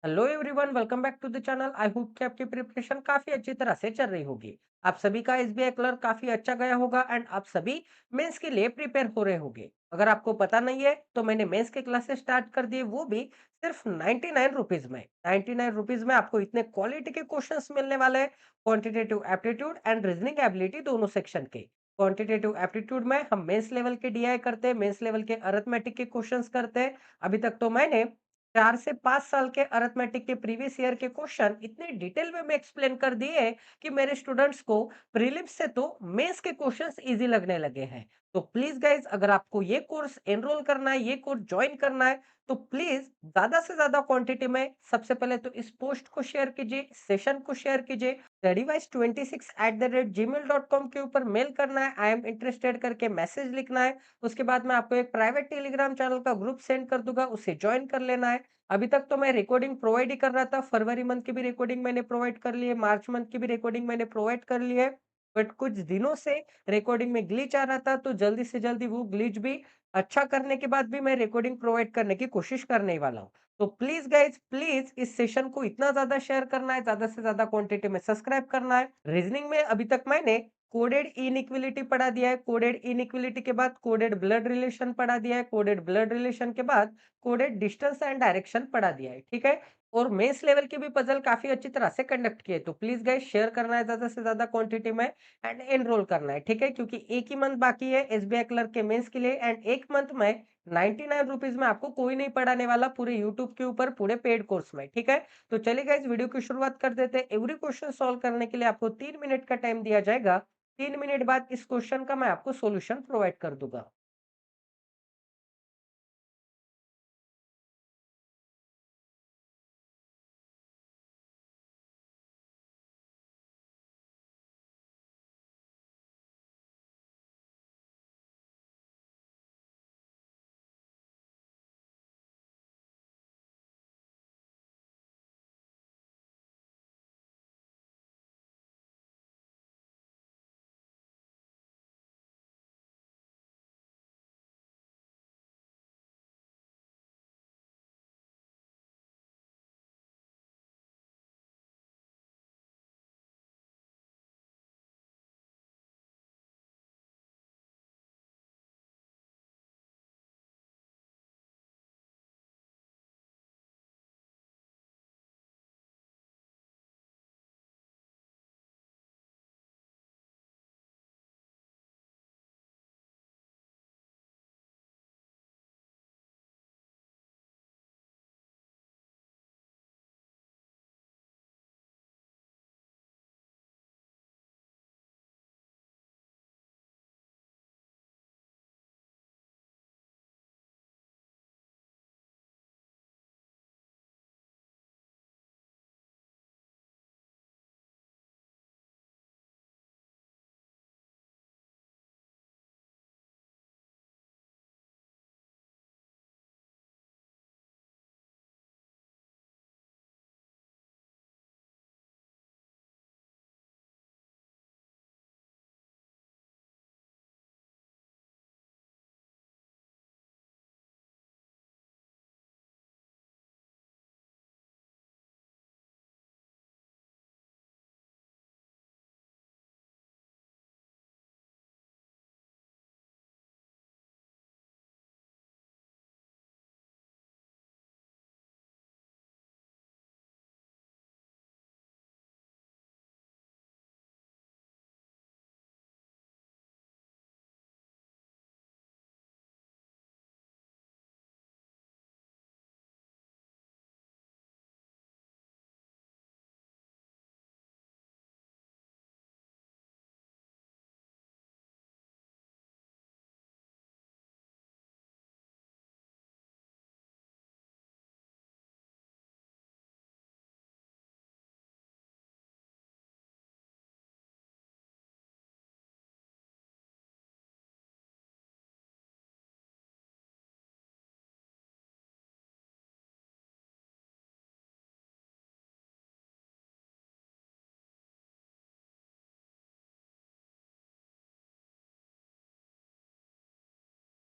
Hello everyone, welcome back to the channel. I hope कि आपकी preparation काफी अच्छी तरह से चल रही होगी। आप सभी का एसबीआई क्लर्क काफी अच्छा गया होगा एंड आप सभी मेंस के लिए प्रिपेयर हो रहे होंगे। अगर आपको पता नहीं है तो मैंने मेंस के क्लासेस स्टार्ट कर दिए, वो भी सिर्फ 99 रुपीज में। 99 रुपीज में आपको इतने क्वालिटी के क्वेश्चंस मिलने वाले हैं। Quantitative aptitude and reasoning ability दोनों सेक्शन के। क्वांटिटेटिव एप्टीट्यूड में हम मेंस लेवल के डीआई करते हैं, मेंस लेवल के अरिथमेटिक के क्वेश्चंस करते हैं। अभी तक तो मैंने 4 से 5 साल के अरिथमेटिक के प्रीवियस ईयर के क्वेश्चन इतने डिटेल में मैं एक्सप्लेन कर दिए हैं कि मेरे स्टूडेंट्स को प्रीलिम्स से तो मेंस के क्वेश्चंस इजी लगने लगे हैं। तो प्लीज गाइज, अगर आपको ये कोर्स एनरोल करना है, ये कोर्स ज्वाइन करना है, तो प्लीज ज्यादा से ज्यादा क्वांटिटी में सबसे पहले तो इस पोस्ट को शेयर कीजिए, सेशन को शेयर कीजिए। studyWise26@gmail.com के ऊपर मेल करना है, आई एम इंटरेस्टेड करके मैसेज लिखना है। उसके बाद मैं आपको एक प्राइवेट टेलीग्राम चैनल का ग्रुप सेंड कर दूंगा, उसे ज्वाइन कर लेना है। अभी तक तो मैं रिकॉर्डिंग प्रोवाइड ही कर रहा था। फरवरी मंथ की भी रिकॉर्डिंग मैंने प्रोवाइड कर ली है, मार्च मंथ की भी रिकॉर्डिंग मैंने प्रोवाइड कर ली है। बट कुछ दिनों से रिकॉर्डिंग में ग्लिच आ रहा था, तो जल्दी से जल्दी वो ग्लिच भी अच्छा करने के बाद भी मैं रिकॉर्डिंग प्रोवाइड करने की कोशिश करने ही वाला हूँ। तो प्लीज गाइज, प्लीज इस सेशन को इतना ज्यादा शेयर करना है, ज्यादा से ज्यादा क्वांटिटी में सब्सक्राइब करना है। रीजनिंग में अभी तक मैंने कोडेड इनइक्विलिटी पढ़ा दिया है, कोडेड इनइक्विलिटी के बाद कोडेड ब्लड रिलेशन पढ़ा दिया है, कोडेड ब्लड रिलेशन के बाद कोडेड डिस्टेंस एंड डायरेक्शन पढ़ा दिया है, ठीक है। और मेंस लेवल के भी पजल काफी अच्छी तरह से कंडक्ट किए। तो प्लीज गाइस, शेयर करना है ज्यादा से ज्यादा क्वांटिटी में एंड एनरोल करना है, ठीक है, क्योंकि एक ही मंथ बाकी है एसबीआई क्लर्क के मेंस के लिए एंड एक मंथ में 99 रुपीज में आपको कोई नहीं पढ़ाने वाला पूरे यूट्यूब के ऊपर, पूरे पेड कोर्स में, ठीक है। तो चलिए गाइस, वीडियो की शुरुआत कर देते हैं। एवरी क्वेश्चन सॉल्व करने के लिए आपको 3 मिनट का टाइम दिया जाएगा। 3 मिनट बाद इस क्वेश्चन का मैं आपको सोल्यूशन प्रोवाइड कर दूंगा।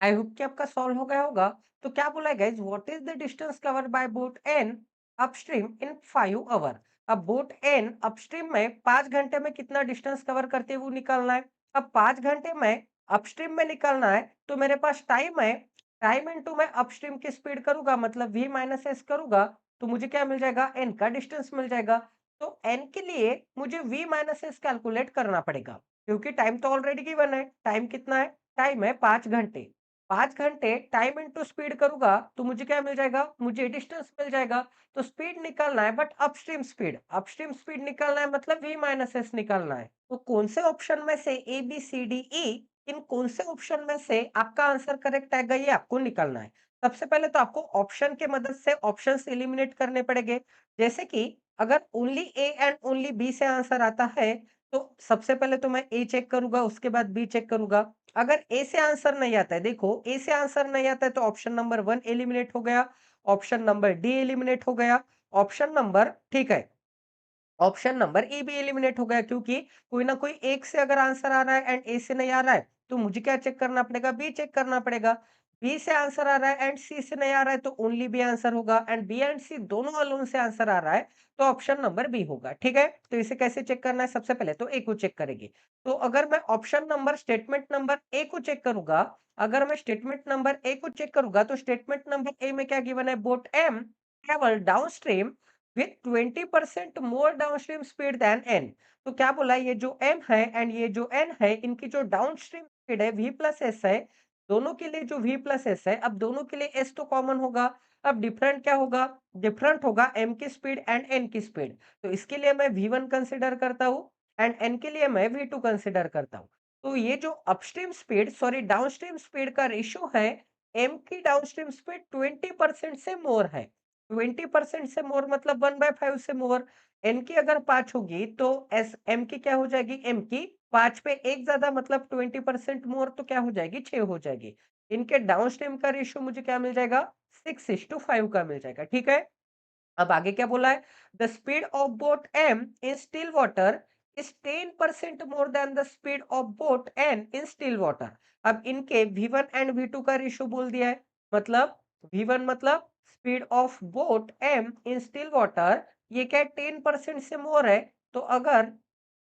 आई होप कि आपका सॉल्व हो गया होगा। तो क्या बोला है guys, what is the distance covered by boat N upstream in 5 hour. अब बोट एन अपस्ट्रीम में 5 घंटे में कितना डिस्टेंस कवर करती है वो निकालना है। अब 5 घंटे में अपस्ट्रीम में निकालना है तो मेरे पास टाइम है, टाइम इनटू मैं अपस्ट्रीम की स्पीड करूँगा मतलब वी माइनस एस करूँगा तो मुझे क्या मिल जाएगा? एन का डिस्टेंस मिल जाएगा। तो एन के लिए मुझे वी माइनस एस कैलकुलेट करना पड़ेगा क्योंकि टाइम तो ऑलरेडी गिवन है। टाइम कितना है? टाइम है 5 घंटे। 5 घंटे टाइम इनटू स्पीड करूँगा तो मुझे क्या मिल जाएगा? मुझे डिस्टेंस मिल जाएगा। तो स्पीड निकालना है बट अपस्ट्रीम स्पीड निकालना है मतलब वी माइनस एस निकालना है। तो कौन से ऑप्शन में से ए बी सी डी ई इन कौन से ऑप्शन में से आपका आंसर करेक्ट आएगा ये आपको निकालना है। सबसे पहले तो आपको ऑप्शन के मदद से ऑप्शंस एलिमिनेट करने पड़ेंगे। जैसे कि अगर only A and only B से आंसर आता है तो सबसे पहले तो मैं ए चेक करूंगा उसके बाद बी चेक करूंगा। अगर ए से आंसर नहीं आता है, देखो ए से आंसर नहीं आता है तो ऑप्शन नंबर 1 एलिमिनेट हो गया, ऑप्शन नंबर डी एलिमिनेट हो गया, ऑप्शन नंबर ठीक है, ऑप्शन नंबर ए भी एलिमिनेट हो गया क्योंकि कोई ना कोई एक से अगर आंसर आ रहा है एंड ए से नहीं आ रहा है तो मुझे क्या चेक करना पड़ेगा? बी चेक करना पड़ेगा। बी से आंसर आ रहा है एंड सी से नहीं आ रहा है तो ओनली बी आंसर होगा एंड बी एंड सी दोनों अलोन से आंसर आ रहा है तो ऑप्शन नंबर बी होगा। ठीक है, तो इसे कैसे चेक करना है? सबसे पहले तो ए को चेक करेंगे। तो अगर मैं option number statement number A को चेक करूंगा, अगर मैं स्टेटमेंट नंबर ए को चेक करूंगा तो स्टेटमेंट नंबर ए में क्या गिवन है? Boat M travel downstream with 20% more downstream speed than N. तो क्या बोला? ये जो एम है एंड ये जो एन है इनकी जो डाउनस्ट्रीम स्पीड है वी प्लस एस है, दोनों के लिए जो वी प्लस एस है, अब दोनों के लिए एस तो कॉमन होगा। अब डिफरेंट क्या होगा? डिफरेंट होगा एम की स्पीड एंड एन की स्पीड। तो इसके लिए मैं वी वन कंसिडर करता हूँ एंड एन के लिए मैं वी टू कंसिडर करता हूँ। तो ये जो upstream speed sorry downstream speed का रेशियो है, एम की डाउनस्ट्रीम स्पीड 20% से मोर है। 20% से मोर मतलब 1/5 से मोर। एन की अगर 5 होगी तो एस एम की क्या हो जाएगी? एम की 5 पे 1 ज्यादा मतलब 20% मोर तो क्या हो जाएगी? 6 हो जाएगी। इनके डाउनस्ट्रीम का रेशियो मुझे क्या मिल जाएगा? 6:5 का मिल जाएगा। ठीक है, अब आगे क्या बोला है? The speed of boat M in still water is 10% more than the speed of boat N in still water. अब इनके V1 एंड V2 का रेशियो बोल दिया है, मतलब V1 मतलब speed of boat M in still water, ये क्या 10% से मोर है। तो अगर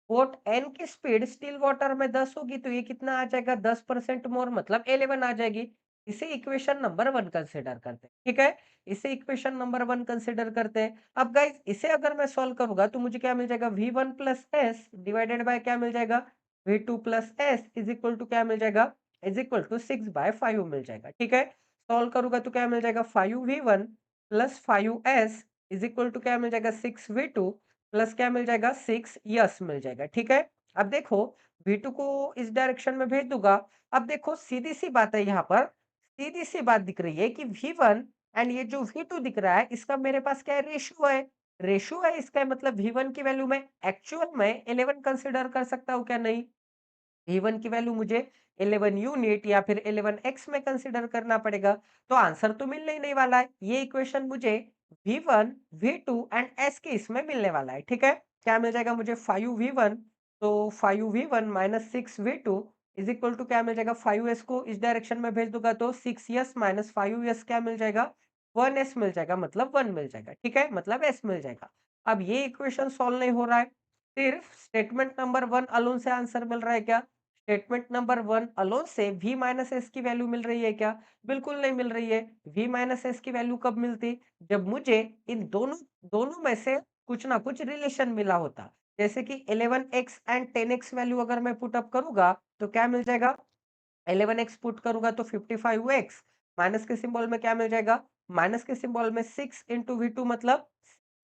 बोट एन की स्पीड स्टिल वाटर में 10 होगी तो ये कितना आ जाएगा? 10% मोर मतलब 11 आ जाएगी। इसे इक्वेशन नंबर 1 कंसीडर करते हैं। ठीक है, इसे इक्वेशन नंबर 1 कंसीडर करते हैं। अब गाइस इसे अगर मैं सॉल्व करूंगा तो मुझे क्या मिल जाएगा? V1 plus S divided by क्या मिल जाएगा? V2 plus S is equal to क्या मिल जाएगा? इज इक्वल टू 6/5 मिल जाएगा। ठीक है, सॉल्व करूंगा तो क्या मिल जाएगा? 5V1 plus 5S is equal to क्या मिल जाएगा? 6V2 प्लस क्या मिल जाएगा? 6 यस मिल जाएगा। ठीक है, अब देखो V2 को इस डायरेक्शन में भेज दूंगा। अब देखो सीधी सी बात है, यहाँ पर सीधी सी बात दिख रही है कि V1 एंड ये जो V2 दिख रहा है इसका मेरे पास क्या है? रेशियो है। रेशियो है इसका मतलब V1 की वैल्यू में एक्चुअल में 11 कंसिडर कर सकता हूँ क्या? नहीं, V1 की वैल्यू मुझे 11 यूनिट या फिर 11x में कंसीडर करना पड़ेगा। तो आंसर तो मिलने ही नहीं वाला है। ये इक्वेशन मुझे V1, V2 एंड S के इसमें मिलने वाला है। ठीक है, क्या मिल जाएगा मुझे? 5V1, तो 5V1 minus 6V2 is equal to क्या मिल जाएगा? 5S को इस डायरेक्शन में भेज दूंगा तो 6S माइनस 5S क्या मिल जाएगा? 1S मिल जाएगा, मतलब 1 मिल जाएगा। ठीक है, मतलब S मिल जाएगा। अब ये इक्वेशन सॉल्व नहीं हो रहा है, सिर्फ स्टेटमेंट नंबर 1 अलोन से आंसर मिल रहा है क्या? स्टेटमेंट नंबर 1 अलोन से V माइनस एस की वैल्यू मिल रही है क्या? बिल्कुल नहीं मिल रही है। V माइनस एस की वैल्यू कब मिलती? जब मुझे इन दोनों दोनों में से कुछ ना कुछ रिलेशन मिला होता। जैसे कि 11x एंड 10x वैल्यू अगर मैं पुट अप करूंगा तो क्या मिल जाएगा? 11x पुट करूंगा तो 55x, माइनस के सिंबल में क्या मिल जाएगा? माइनस के सिंबल में 6 इंटू V2 मतलब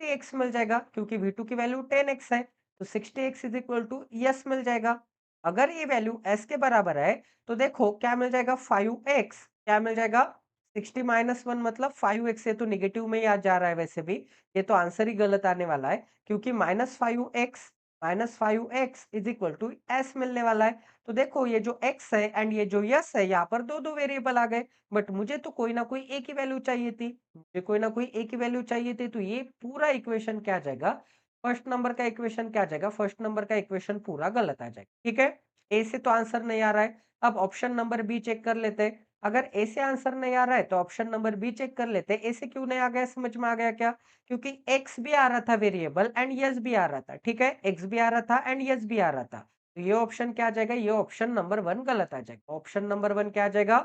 60x मिल जाएगा क्योंकि V2 की वैल्यू 10x है तो 60x is equal to yes मिल जाएगा। अगर ये वैल्यू s के बराबर है तो देखो क्या मिल जाएगा? 5x क्या मिल जाएगा? 60 माइनस 1 मतलब 5x, ये तो निगेटिव में ही आ जा रहा है वैसे भी, ये तो आंसर ही गलत आने वाला है क्योंकि -5x is equal to s मिलने वाला है। तो देखो ये जो x है एंड ये जो यस है, यहाँ पर दो दो वेरिएबल आ गए, बट मुझे तो कोई ना कोई एक ही वैल्यू चाहिए थी, मुझे कोई ना कोई एक ही वैल्यू चाहिए थी। तो ये पूरा इक्वेशन क्या आ जाएगा? फर्स्ट नंबर का इक्वेशन क्या आ जाएगा? फर्स्ट नंबर का इक्वेशन पूरा गलत आ जाएगा। ठीक है, ए से तो आंसर नहीं आ रहा है। अब ऑप्शन नंबर बी चेक कर लेते हैं। अगर ए से आंसर नहीं आ रहा है तो ऑप्शन नंबर बी चेक कर लेते हैं। ए से क्यों नहीं आ गया, समझ में आ गया क्या? क्योंकि एक्स भी आ रहा था वेरिएबल एंड यस भी आ रहा था, ठीक है? एक्स भी आ रहा था एंड यस भी आ रहा था। तो ये ऑप्शन क्या आ जाएगा? ये ऑप्शन नंबर 1 गलत आ जाएगा। ऑप्शन नंबर 1 क्या आ जाएगा?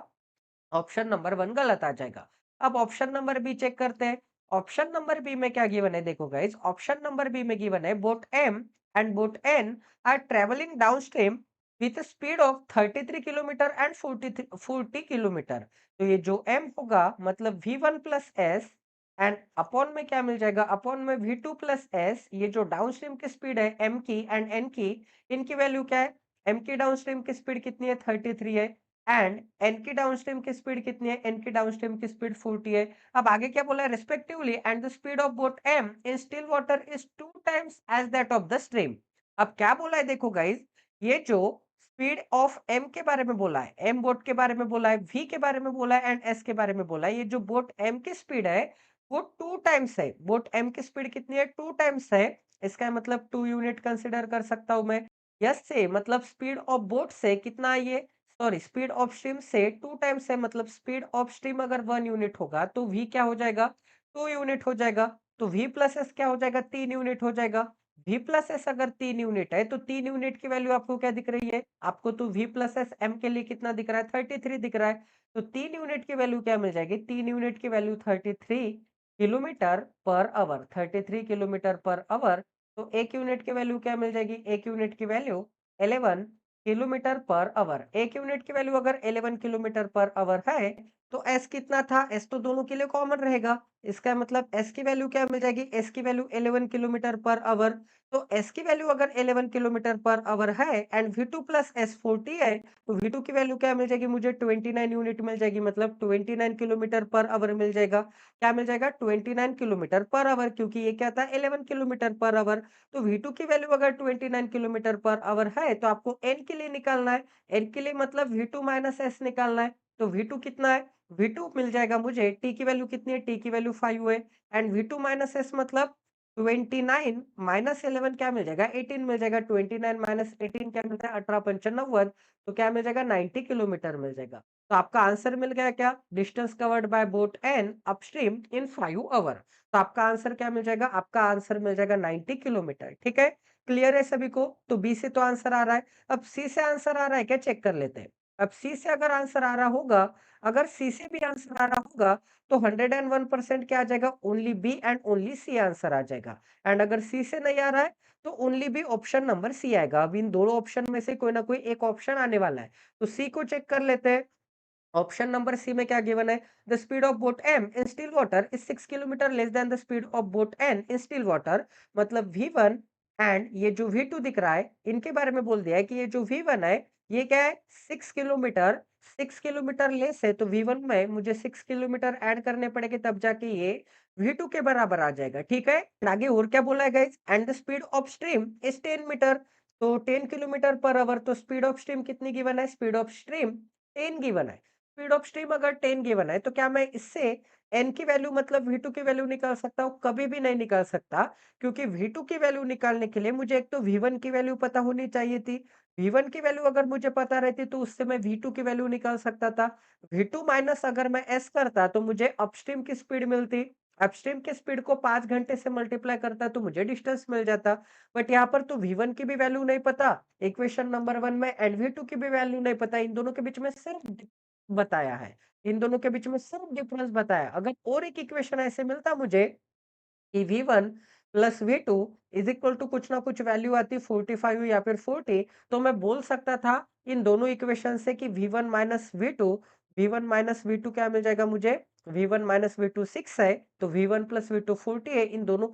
ऑप्शन नंबर 1 गलत आ जाएगा। अब ऑप्शन नंबर बी चेक करते हैं। ऑप्शन नंबर बी में क्या गिवन है? देखो गाइस, ऑप्शन नंबर बी में गिवन है boat M and boat N are travelling downstream with speed of 33 kilometre and 40 kilometre. तो ये जो एम होगा मतलब V1 plus S and upon में क्या मिल जाएगा? अपॉन में V2 प्लस एस। ये जो डाउनस्ट्रीम की स्पीड है एम की एंड एन की, इनकी वैल्यू क्या है? एम की डाउनस्ट्रीम की स्पीड कितनी है? 33 है एंड एन की डाउनस्ट्रीम की स्पीड कितनी है? एन की डाउनस्ट्रीम की स्पीड 40 है। अब आगे क्या बोला है? Respectively and the speed of boat M in still water is 2 times as that of the stream. अब क्या बोला है? देखो गाइस, ये जो स्पीड ऑफ एम के बारे में बोला है, एम बोट के बारे में बोला है, वी के बारे में बोला है एंड एस के बारे में बोला है। ये जो बोट एम की स्पीड है वो 2 टाइम्स है। बोट एम की स्पीड कितनी है? 2 टाइम्स है। इसका मतलब 2 यूनिट कंसीडर कर सकता हूं मैं। यस से मतलब स्पीड ऑफ बोट से कितना है ये? सॉरी, स्पीड ऑफ स्ट्रीम से 2 टाइम्स है, मतलब स्पीड ऑफ स्ट्रीम अगर 1 यूनिट होगा तो v क्या हो जाएगा? 2 यूनिट हो जाएगा। तो v प्लस एस क्या हो जाएगा? 3 यूनिट हो जाएगा। v प्लस एस अगर 3 यूनिट है तो 3 यूनिट की वैल्यू आपको क्या दिख रही है? आपको तो v प्लस एस m के लिए कितना दिख रहा है? 33 दिख रहा है। तो 3 यूनिट की वैल्यू क्या मिल जाएगी? 3 यूनिट की value 33 kilometre per our. 33 kilometre per hour. तो 1 यूनिट की वैल्यू क्या मिल जाएगी? 1 यूनिट की value 11 kilometre per our. 1 unit की वैल्यू अगर 11 किलोमीटर पर आवर है तो एस कितना था? एस तो दोनों के लिए कॉमन रहेगा। इसका मतलब एस की वैल्यू क्या मिल जाएगी? एस की वैल्यू 11 किलोमीटर पर आवर। तो एस की वैल्यू अगर 11 किलोमीटर पर आवर है एंड V2 प्लस एस 40 है तो V2 की वैल्यू क्या मिल जाएगी? मुझे 29 यूनिट मिल जाएगी, मतलब 29 किलोमीटर पर आवर मिल जाएगा। क्या मिल जाएगा? 29 किलोमीटर पर आवर, क्योंकि ये क्या था? 11 किलोमीटर पर आवर। तो V2 की वैल्यू अगर 29 किलोमीटर पर आवर है तो आपको n के लिए निकालना है। n के लिए मतलब V2 माइनस s निकालना है। तो V2 कितना है? V2 मिल जाएगा मुझे, t की वैल्यू कितनी है? t की वैल्यू 5 है एंड V2 माइनस s मतलब 29 माइनस 11 क्या मिल जाएगा? 18 मिल जाएगा। 29 माइनस 18 क्या मिलता है? 18 पंचा 90। तो क्या मिल जाएगा? 90 किलोमीटर मिल जाएगा। तो आपका आंसर मिल गया क्या? Distance covered by boat N upstream in 5 hour. तो आपका आंसर क्या मिल जाएगा? आपका आंसर मिल जाएगा 90 किलोमीटर। ठीक है, क्लियर है सभी को? तो बी से तो आंसर आ रहा है। अब सी से आंसर आ रहा है क्या? चेक कर लेते हैं। अब सी से अगर आंसर आ रहा होगा, अगर सी से भी आंसर आ रहा होगा तो 101% क्या आ जाएगा? Only B and only C answer आ जाएगा। एंड अगर सी से नहीं आ रहा है तो only B option number C आएगा। अब इन दोनों ऑप्शन में से कोई ना कोई एक ऑप्शन आने वाला है। तो सी को चेक कर लेते हैं। ऑप्शन नंबर सी में क्या गिवन है? The speed of boat M in still water is 6 kilometre less than the speed of boat N in still water. मतलब V1 एंड ये जो V2 दिख रहा है इनके बारे में बोल दिया है कि ये जो V1 है ये क्या है? 6 किलोमीटर लेस है। तो V1 में मुझे 6 किलोमीटर ऐड करने पड़ेंगे तब जाके ये V2 के बराबर आ जाएगा। ठीक है, आगे और क्या बोला है guys? And the speed of stream is 10 metre. तो 10 किलोमीटर पर आवर। तो स्पीड ऑफ स्ट्रीम कितनी गिवन है? स्पीड ऑफ स्ट्रीम 10 गिवन है। स्पीड ऑफ स्ट्रीम अगर 10 गिवन है तो क्या मैं इससे n की वैल्यू मतलब V2 की वैल्यू निकाल सकता हूँ? कभी भी नहीं निकाल सकता, क्योंकि V2 की वैल्यू निकालने के लिए मुझे एक तो V1 की वैल्यू पता होनी चाहिए थी। V1 की वैल्यू अगर मुझे पता रहती तो उससे मैं V2 की वैल्यू निकाल सकता था। V2 माइनस अगर मैं S करता तो मुझे अपस्ट्रीम की स्पीड मिलती। अपस्ट्रीम की स्पीड को 5 घंटे से मल्टीप्लाई करता तो मुझे डिस्टेंस मिल जाता। बट यहाँ पर तो V1 की भी वैल्यू नहीं पता इक्वेशन नंबर 1 में एंड V2 की भी वैल्यू नहीं पता। इन दोनों के बीच में सिर्फ बताया है। इन दोनों के बीच में सिर्फ डिफरेंस बताया। अगर और एक इक्वेशन ऐसे मिलता मुझे कि V1 plus V2 is equal to कुछ ना कुछ वैल्यू आती 45 या फिर 40, तो मैं बोल सकता था इन दोनों इक्वेशन से कि V1 माइनस V2 क्या मिल जाएगा मुझे? V1 माइनस V2 6 है तो V1 प्लस V2 40 है। इन दोनों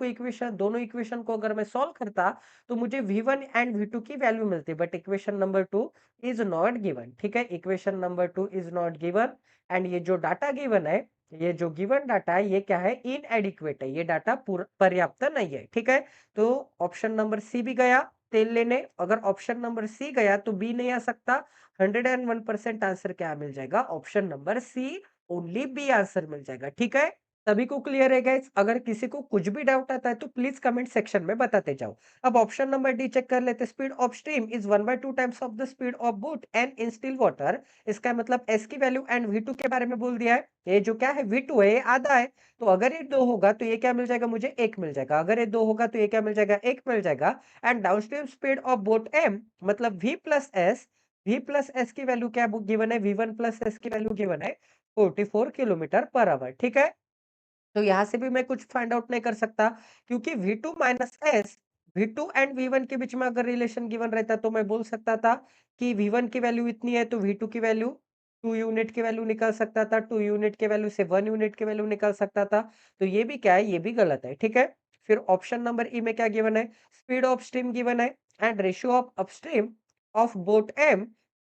इक्वेशन को अगर मैं सॉल्व करता तो मुझे V1 एंड V2 की वैल्यू मिलती। But equation number 2 is not given. ठीक है, equation number 2 is not given and ये जो डाटा गिवन है, ये जो गिवन डाटा है ये क्या है? इनएडिक्वेट है। ये डाटा पर्याप्त नहीं है। ठीक है, तो ऑप्शन नंबर सी भी गया तेल लेने। अगर ऑप्शन नंबर सी गया तो बी नहीं आ सकता। 101% आंसर क्या मिल जाएगा? Option number C, only B answer मिल जाएगा। ठीक है, सभी को क्लियर है गाइस? अगर किसी को कुछ भी डाउट आता है तो प्लीज कमेंट सेक्शन में बताते जाओ। अब ऑप्शन नंबर डी चेक कर लेते हैं। Speed of stream is 1/2 times of the speed of boat and in still water. इसका मतलब एस की वैल्यू एंड V2 के बारे में बोल दिया है। ये जो क्या है V2 है, ये आधा है। तो अगर ये 2 होगा तो ये क्या मिल जाएगा, मुझे 1 मिल जाएगा। अगर ये 2 होगा तो ये क्या मिल जाएगा, 1 मिल जाएगा। And downstream speed of boat M मतलब V प्लस S की वैल्यू क्या गिवन है, V1 प्लस S की वैल्यू गिवन है 44 किलोमीटर पर आवर। ठीक है? तो यहाँ से भी मैं कुछ फाइंड आउट नहीं कर सकता, क्योंकि V2 minus S, V2 and V1 के बीच में अगर रिलेशन गिवन रहता तो मैं बोल सकता था कि V1 की वैल्यू इतनी है तो V2 की वैल्यू 2 यूनिट की वैल्यू निकाल सकता था, 2 यूनिट की वैल्यू से 1 यूनिट की वैल्यू निकाल सकता था। तो ये भी क्या है, ये भी गलत है। ठीक है? फिर ऑप्शन नंबर ई में क्या गिवन है, स्पीड ऑफ स्ट्रीम गिवन है and ratio of upstream of boat M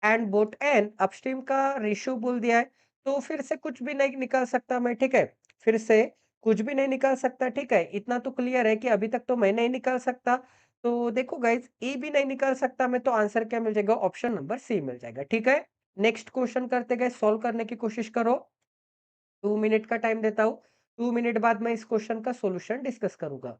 and boat N, upstream का रेशियो बोल दिया है। तो फिर से कुछ भी नहीं निकाल सकता मैं। ठीक है? फिर से कुछ भी नहीं निकाल सकता, ठीक है? इतना तो क्लियर है कि अभी तक तो मैं नहीं निकाल सकता। तो देखो गाइज़, ए भी नहीं निकाल सकता मैं, तो आंसर क्या मिल जाएगा, ऑप्शन नंबर सी मिल जाएगा, ठीक है? नेक्स्ट क्वेश्चन करते गए, सॉल्व करने की कोशिश करो। 2 मिनट का टाइम देता हूँ। 2 मिनट बाद मैं इस क्वेश्चन का सॉल्यूशन डिस्कस करूँगा।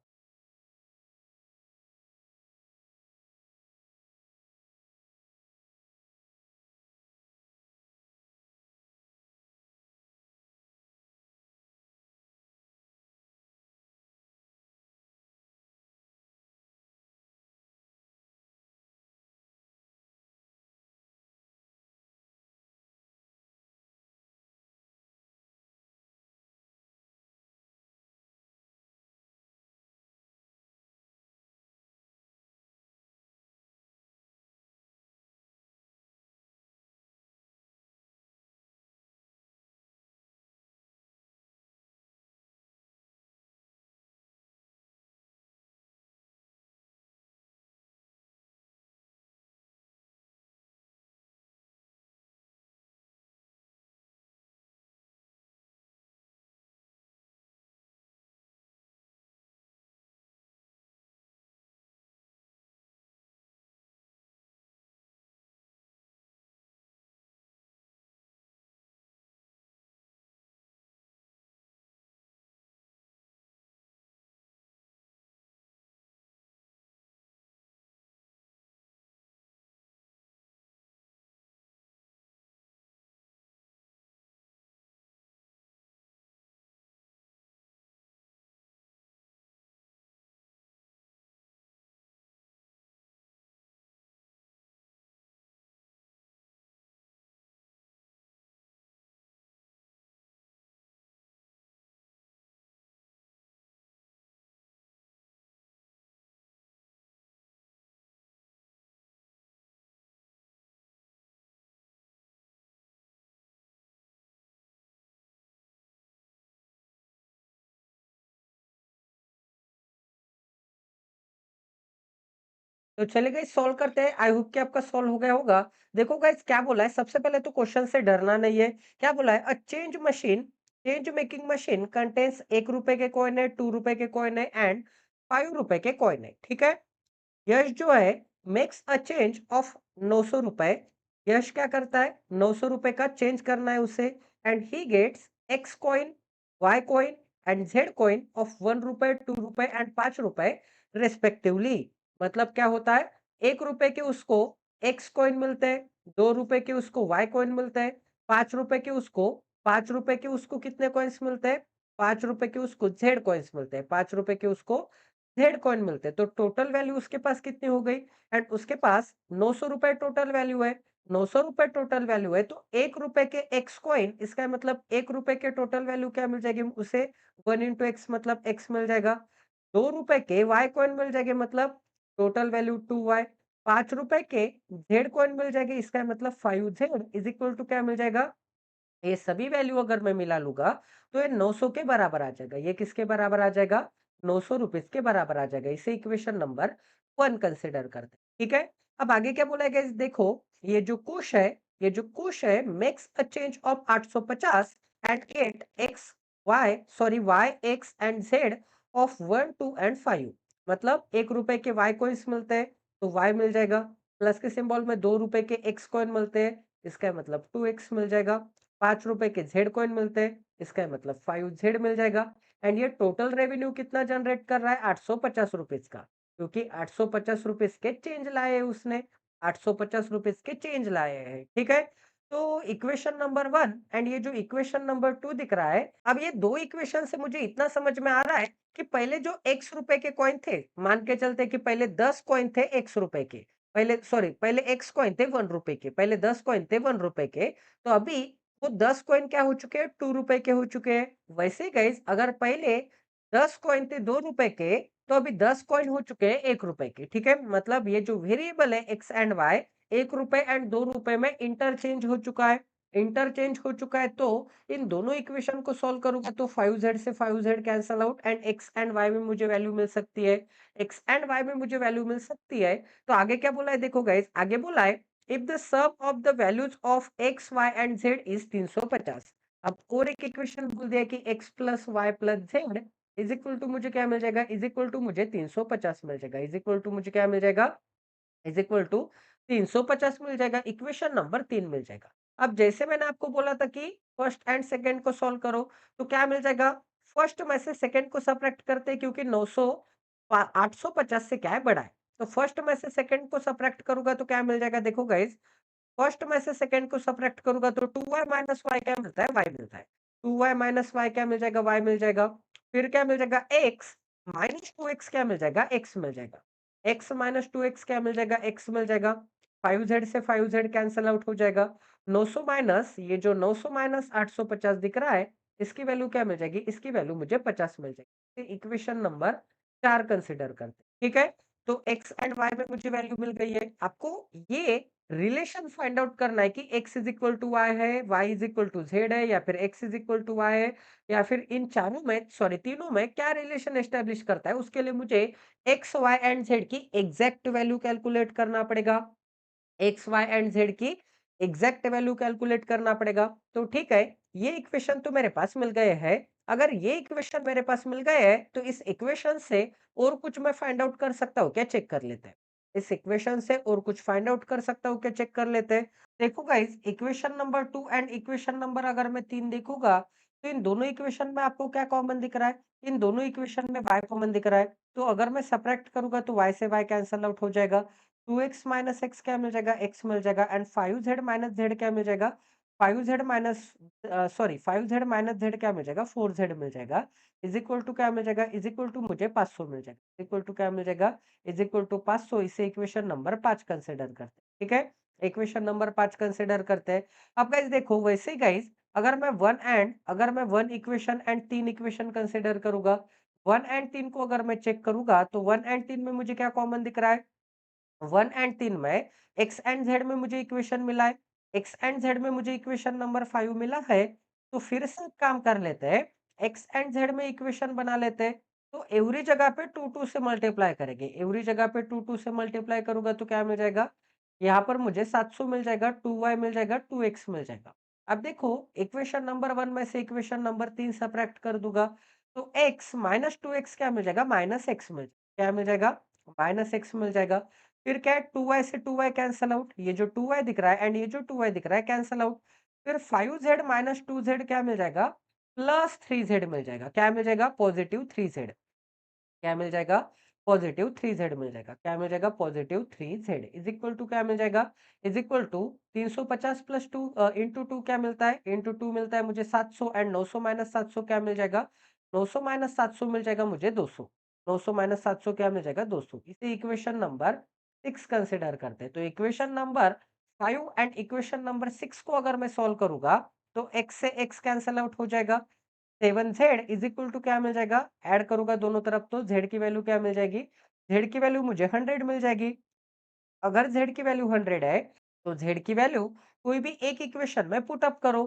तो चलिए गाइस, सॉल्व करते हैं। आई होप कि आपका सॉल्व हो गया होगा। देखो गाइस, क्या बोला है, सबसे पहले तो क्वेश्चन से डरना नहीं है। क्या बोला है, चेंज मेकिंग मशीन कंटेन्स ₹1 के कॉइन है, ₹2 के कॉइन है एंड ₹5 के कॉइन है। ठीक है? यश जो है makes a change of ₹900। Yash क्या करता है, ₹900 का चेंज करना है उसे। And he gets X coin, Y coin and Z coin of ₹1, ₹2 and ₹5 respectively. मतलब क्या होता है, ₹1 के उसको एक्स कॉइन मिलते हैं, ₹2 के उसको वाई कॉइन मिलते हैं, ₹5 के उसको कितने कॉइन्स मिलते हैं, ₹5 के उसको जेड कॉइन्स मिलते हैं, ₹5 के उसको जेड कॉइन मिलते हैं। तो टोटल वैल्यू उसके पास कितनी हो गई, एंड उसके पास ₹900 टोटल वैल्यू है। ₹900 टोटल वैल्यू है तो ₹1 के एक्स कॉइन, इसका मतलब ₹1 के टोटल वैल्यू क्या मिल जाएगी उसे, 1 इंटू एक्स मतलब एक्स मिल जाएगा। ₹2 के वाई कॉइन मिल जाएंगे, मतलब टोटल वैल्यू 2 वाई। ₹5 के जेड कॉइन मिल जाएंगे, इसका मतलब 5 जेड इज इक्वल टू क्या मिल जाएगा, ये सभी वैल्यू अगर मैं मिला लूँगा, तो ये 900 के बराबर आ जाएगा। ये किसके बराबर आ जाएगा? ₹900 के बराबर आ जाएगा। इसे इक्वेशन नंबर 1 कंसीडर करते हैं। ठीक है? अब आगे क्या बोला है गाइस, देखो, ये जो कुश है makes a change of 850 and 8 X Y sorry Y X and Z of 1, 2 and 5। मतलब ₹1 के वाई कॉइन्स मिलते हैं, तो वाई मिल जाएगा। प्लस के सिंबल में ₹2 के एक्स कॉइन मिलते हैं, इसका मतलब 2 एक्स मिल जाएगा। ₹5 के जेड कॉइन मिलते हैं, इसका मतलब 5Z मिल जाएगा। एंड ये टोटल रेवेन्यू कितना जनरेट कर रहा है? 850 रुपीज का, क्योंकि 850 रुपीज के चेंज लाए हैं उसने, 850 रुपीज के चेंज लाए हैं, ठीक है। तो इक्वेशन नंबर 1 एंड ये जो इक्वेशन नंबर 2 दिख रहा है, अब ये दो इक्वेशन से मुझे इतना समझ में आ रहा है कि पहले जो एक्स रुपए के कॉइन थे, मान के चलते कि पहले 10 कॉइन थे एक्स रुपए के, पहले सॉरी पहले एक्स कॉइन थे 1 रुपए के, पहले 10 कॉइन थे 1 रुपए के, तो अभी वो 10 कॉइन क्या हो चुके हैं? 2 रुपए के हो चुके हैं। वैसे ही गाइस, अगर पहले 10 कॉइन थे 2 रुपए के, तो अभी 10 कॉइन हो चुके हैं 1 रुपए के, ठीक है। मतलब ये जो वेरिएबल है एक्स एंड वाई, 1 रुपए एंड 2 रुपए में इंटरचेंज हो चुका है। इंटरचेंज हो चुका है, तो इन दोनों इक्वेशन को सॉल्व करूंगा तो 5Z से 5Z cancel out and X and Y में मुझे वैल्यू मिल सकती है। एक्स एंड वाई में मुझे वैल्यू मिल सकती है। तो आगे क्या बोला है देखो गाइस, आगे बोला है if the sum of the values of X Y and Z is 350। अब और एक इक्वेशन बोल दिया कि X plus Y plus Z is equal to मुझे क्या मिल जाएगा? इज इक्वल टू मुझे 350 मिल जाएगा। इज इक्वल टू मुझे क्या मिल जाएगा? इज इक्वल टू 350 मिल जाएगा। इक्वेशन नंबर 3 मिल जाएगा। अब जैसे मैंने आपको बोला था कि फर्स्ट एंड सेकंड को सॉल्व करो, तो क्या मिल जाएगा? फर्स्ट में से सेकंड को सबट्रैक्ट करते हैं, क्योंकि 850 से क्या है? बड़ा है। तो फर्स्ट में से सेकंड को सबट्रैक्ट करूंगा तो क्या मिल जाएगा? देखो गाइस, फर्स्ट में से सेकंड को सबट्रैक्ट करूंगा तो 2y माइनस वाई क्या मिलता है? वाई मिलता है। 2y माइनस वाई क्या मिल जाएगा? वाई मिल जाएगा। फिर क्या मिल जाएगा? एक्स माइनस 2x क्या मिल जाएगा? एक्स मिल जाएगा। एक्स माइनस 2x क्या मिल जाएगा? एक्स मिल जाएगा। 5z से 5z कैंसल आउट हो जाएगा। 900 माइनस ये जो 900 माइनस 850 दिख रहा है, इसकी वैल्यू क्या मिल जाएगी? इसकी वैल्यू मुझे 50 मिल जाएगी। इक्वेशन नंबर 4 कंसिडर करते हैं, ठीक है। तो एक्स एंड वाई में मुझे वैल्यू मिल गई है। आपको ये रिलेशन फाइंड आउट करना है कि x is equal to Y है, y is equal to Z है, या फिर x is equal to Y है, या फिर इन चारों में सॉरी तीनों में क्या रिलेशन एस्टेब्लिश करता है। उसके लिए मुझे x y एंड z की एग्जैक्ट वैल्यू कैलकुलेट करना पड़ेगा। एक्स वाई एंड जेड की एग्जैक्ट वैल्यू कैलकुलेट करना पड़ेगा। तो ठीक है, ये इक्वेशन तो मेरे पास मिल गए हैं। अगर ये इक्वेशन मेरे पास मिल गए हैं, तो इस इक्वेशन से और कुछ मैं फाइंड आउट कर सकता हूँ क्या? चेक कर लेते हैं। इस इक्वेशन से और कुछ फाइंड आउट कर सकता हूँ क्या? चेक कर लेते हैं। देखो guys, equation number 2 and equation number अगर मैं 3 देखूंगा, तो इन दोनों इक्वेशन में आपको क्या कॉमन दिख रहा है? इन दोनों इक्वेशन में y कॉमन दिख रहा है। तो अगर मैं सबट्रैक्ट करूंगा तो y से y कैंसल आउट हो जाएगा। 2x माइनस एक्स क्या मिल जाएगा? x मिल जाएगा। एंड 5z माइनस जेड क्या मिल जाएगा? 5z minus sorry 5z minus Z क्या मिल जाएगा? 4z मिल जाएगा। इज इक्वल टू क्या मिल जाएगा? इज इक्वल टू मुझे 500 मिल जाएगा। इज इक्वल टू क्या मिल जाएगा? Is equal to 500। इसे इक्वेशन नंबर 5 कंसिडर करते हैं, ठीक है। इक्वेशन नंबर 5 कंसिडर करते हैं। अब गाइस देखो, वैसे ही गाइस, अगर मैं one equation and 3 equation consider करूंगा, 1 एंड 3 को अगर मैं चेक करूंगा, तो 1 एंड 3 में मुझे क्या कॉमन दिख रहा है? 1 एंड 3 में एक्स एंड जेड में मुझे इक्वेशन मिला है। एक्स एंड जेड में मुझे इक्वेशन नंबर 5 मिला है। तो फिर से एक काम कर लेते हैं, एक्स एंड जेड में इक्वेशन बना लेते हैं। तो एवरी जगह पे 2 से मल्टीप्लाई करेंगे। एवरी जगह पे 2 से मल्टीप्लाई करूंगा तो क्या मिल जाएगा? यहाँ पर मुझे 700 मिल जाएगा, 2y मिल जाएगा, 2x मिल जाएगा। अब देखो, इक्वेशन नंबर 1 में से इक्वेशन नंबर 3 सबट्रैक्ट कर दूंगा, तो x माइनस 2x क्या मिल जाएगा? माइनस एक्स मिल क्या मिल जाएगा? माइनस एक्स मिल जाएगा। फिर क्या है? 2y से 2y कैंसल आउट, ये जो 2y दिख रहा है एंड ये जो 2y दिख रहा है कैंसल आउट। फिर 5z माइनस 2z क्या मिल जाएगा? प्लस 3z मिल जाएगा। क्या मिल जाएगा? Positive 3z। क्या मिल जाएगा? पॉजिटिव 3z मिल जाएगा। क्या मिल जाएगा? Positive 3z is equal to क्या मिल जाएगा? Is equal to 350 plus 2 into 2 क्या मिलता है? इंटू 2 मिलता है मुझे 700 एंड 900 माइनस 700 क्या मिल जाएगा? 900 माइनस 700 मिल जाएगा मुझे 200। 900 माइनस 700 क्या मिल जाएगा? 200। इसे इक्वेशन नंबर 6 कंसिडर करते हैं। तो equation number 5 and equation number 6 को अगर मैं सॉल्व करूंगा, तो x से x कैंसल आउट हो जाएगा। 7z इज इक्वल टू क्या मिल जाएगा? ऐड करूंगा दोनों तरफ तो z की वैल्यू क्या मिल जाएगी? z की वैल्यू मुझे 100 मिल जाएगी। अगर z की वैल्यू 100 है, तो z की वैल्यू कोई भी एक इक्वेशन में पुट अप करो।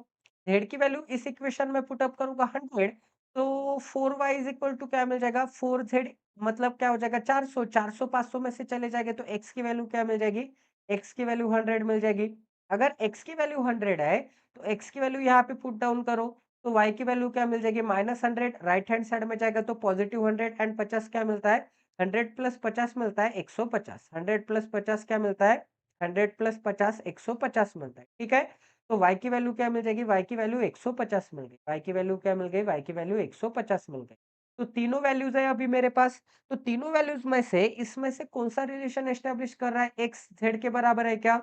z की वैल्यू इस इक्वेशन में पुट अप करूंगा 100, तो 4y इज इक्वल टू क्या मिल जाएगा? 4z मतलब क्या हो जाएगा? 400। 400 500 में से चले जाएंगे तो x की वैल्यू क्या मिल जाएगी? x की वैल्यू 100 मिल जाएगी। अगर x की वैल्यू 100 है, तो x की वैल्यू यहाँ पे पुट डाउन करो, तो y की वैल्यू क्या मिल जाएगी? -100। राइट हैंड साइड में जाएगा तो पॉजिटिव 100 एंड 50 क्या मिलता है? 100 प्लस 50 मिलता है 150। 100 प्लस 50 क्या मिलता है? 100 प्लस 50 150 मिलता है, ठीक है। तो y की वैल्यू क्या मिल जाएगी? y की वैल्यू 150 मिल गई। y की वैल्यू क्या मिल गई? y की वैल्यू 150 मिल गई। तो तीनों वैल्यूज़ है अभी मेरे पास। तो तीनों वैल्यूज़ में से इसमें से कौन-सा रिलेशन एस्टेब्लिश कर रहा है? x z के बराबर है क्या?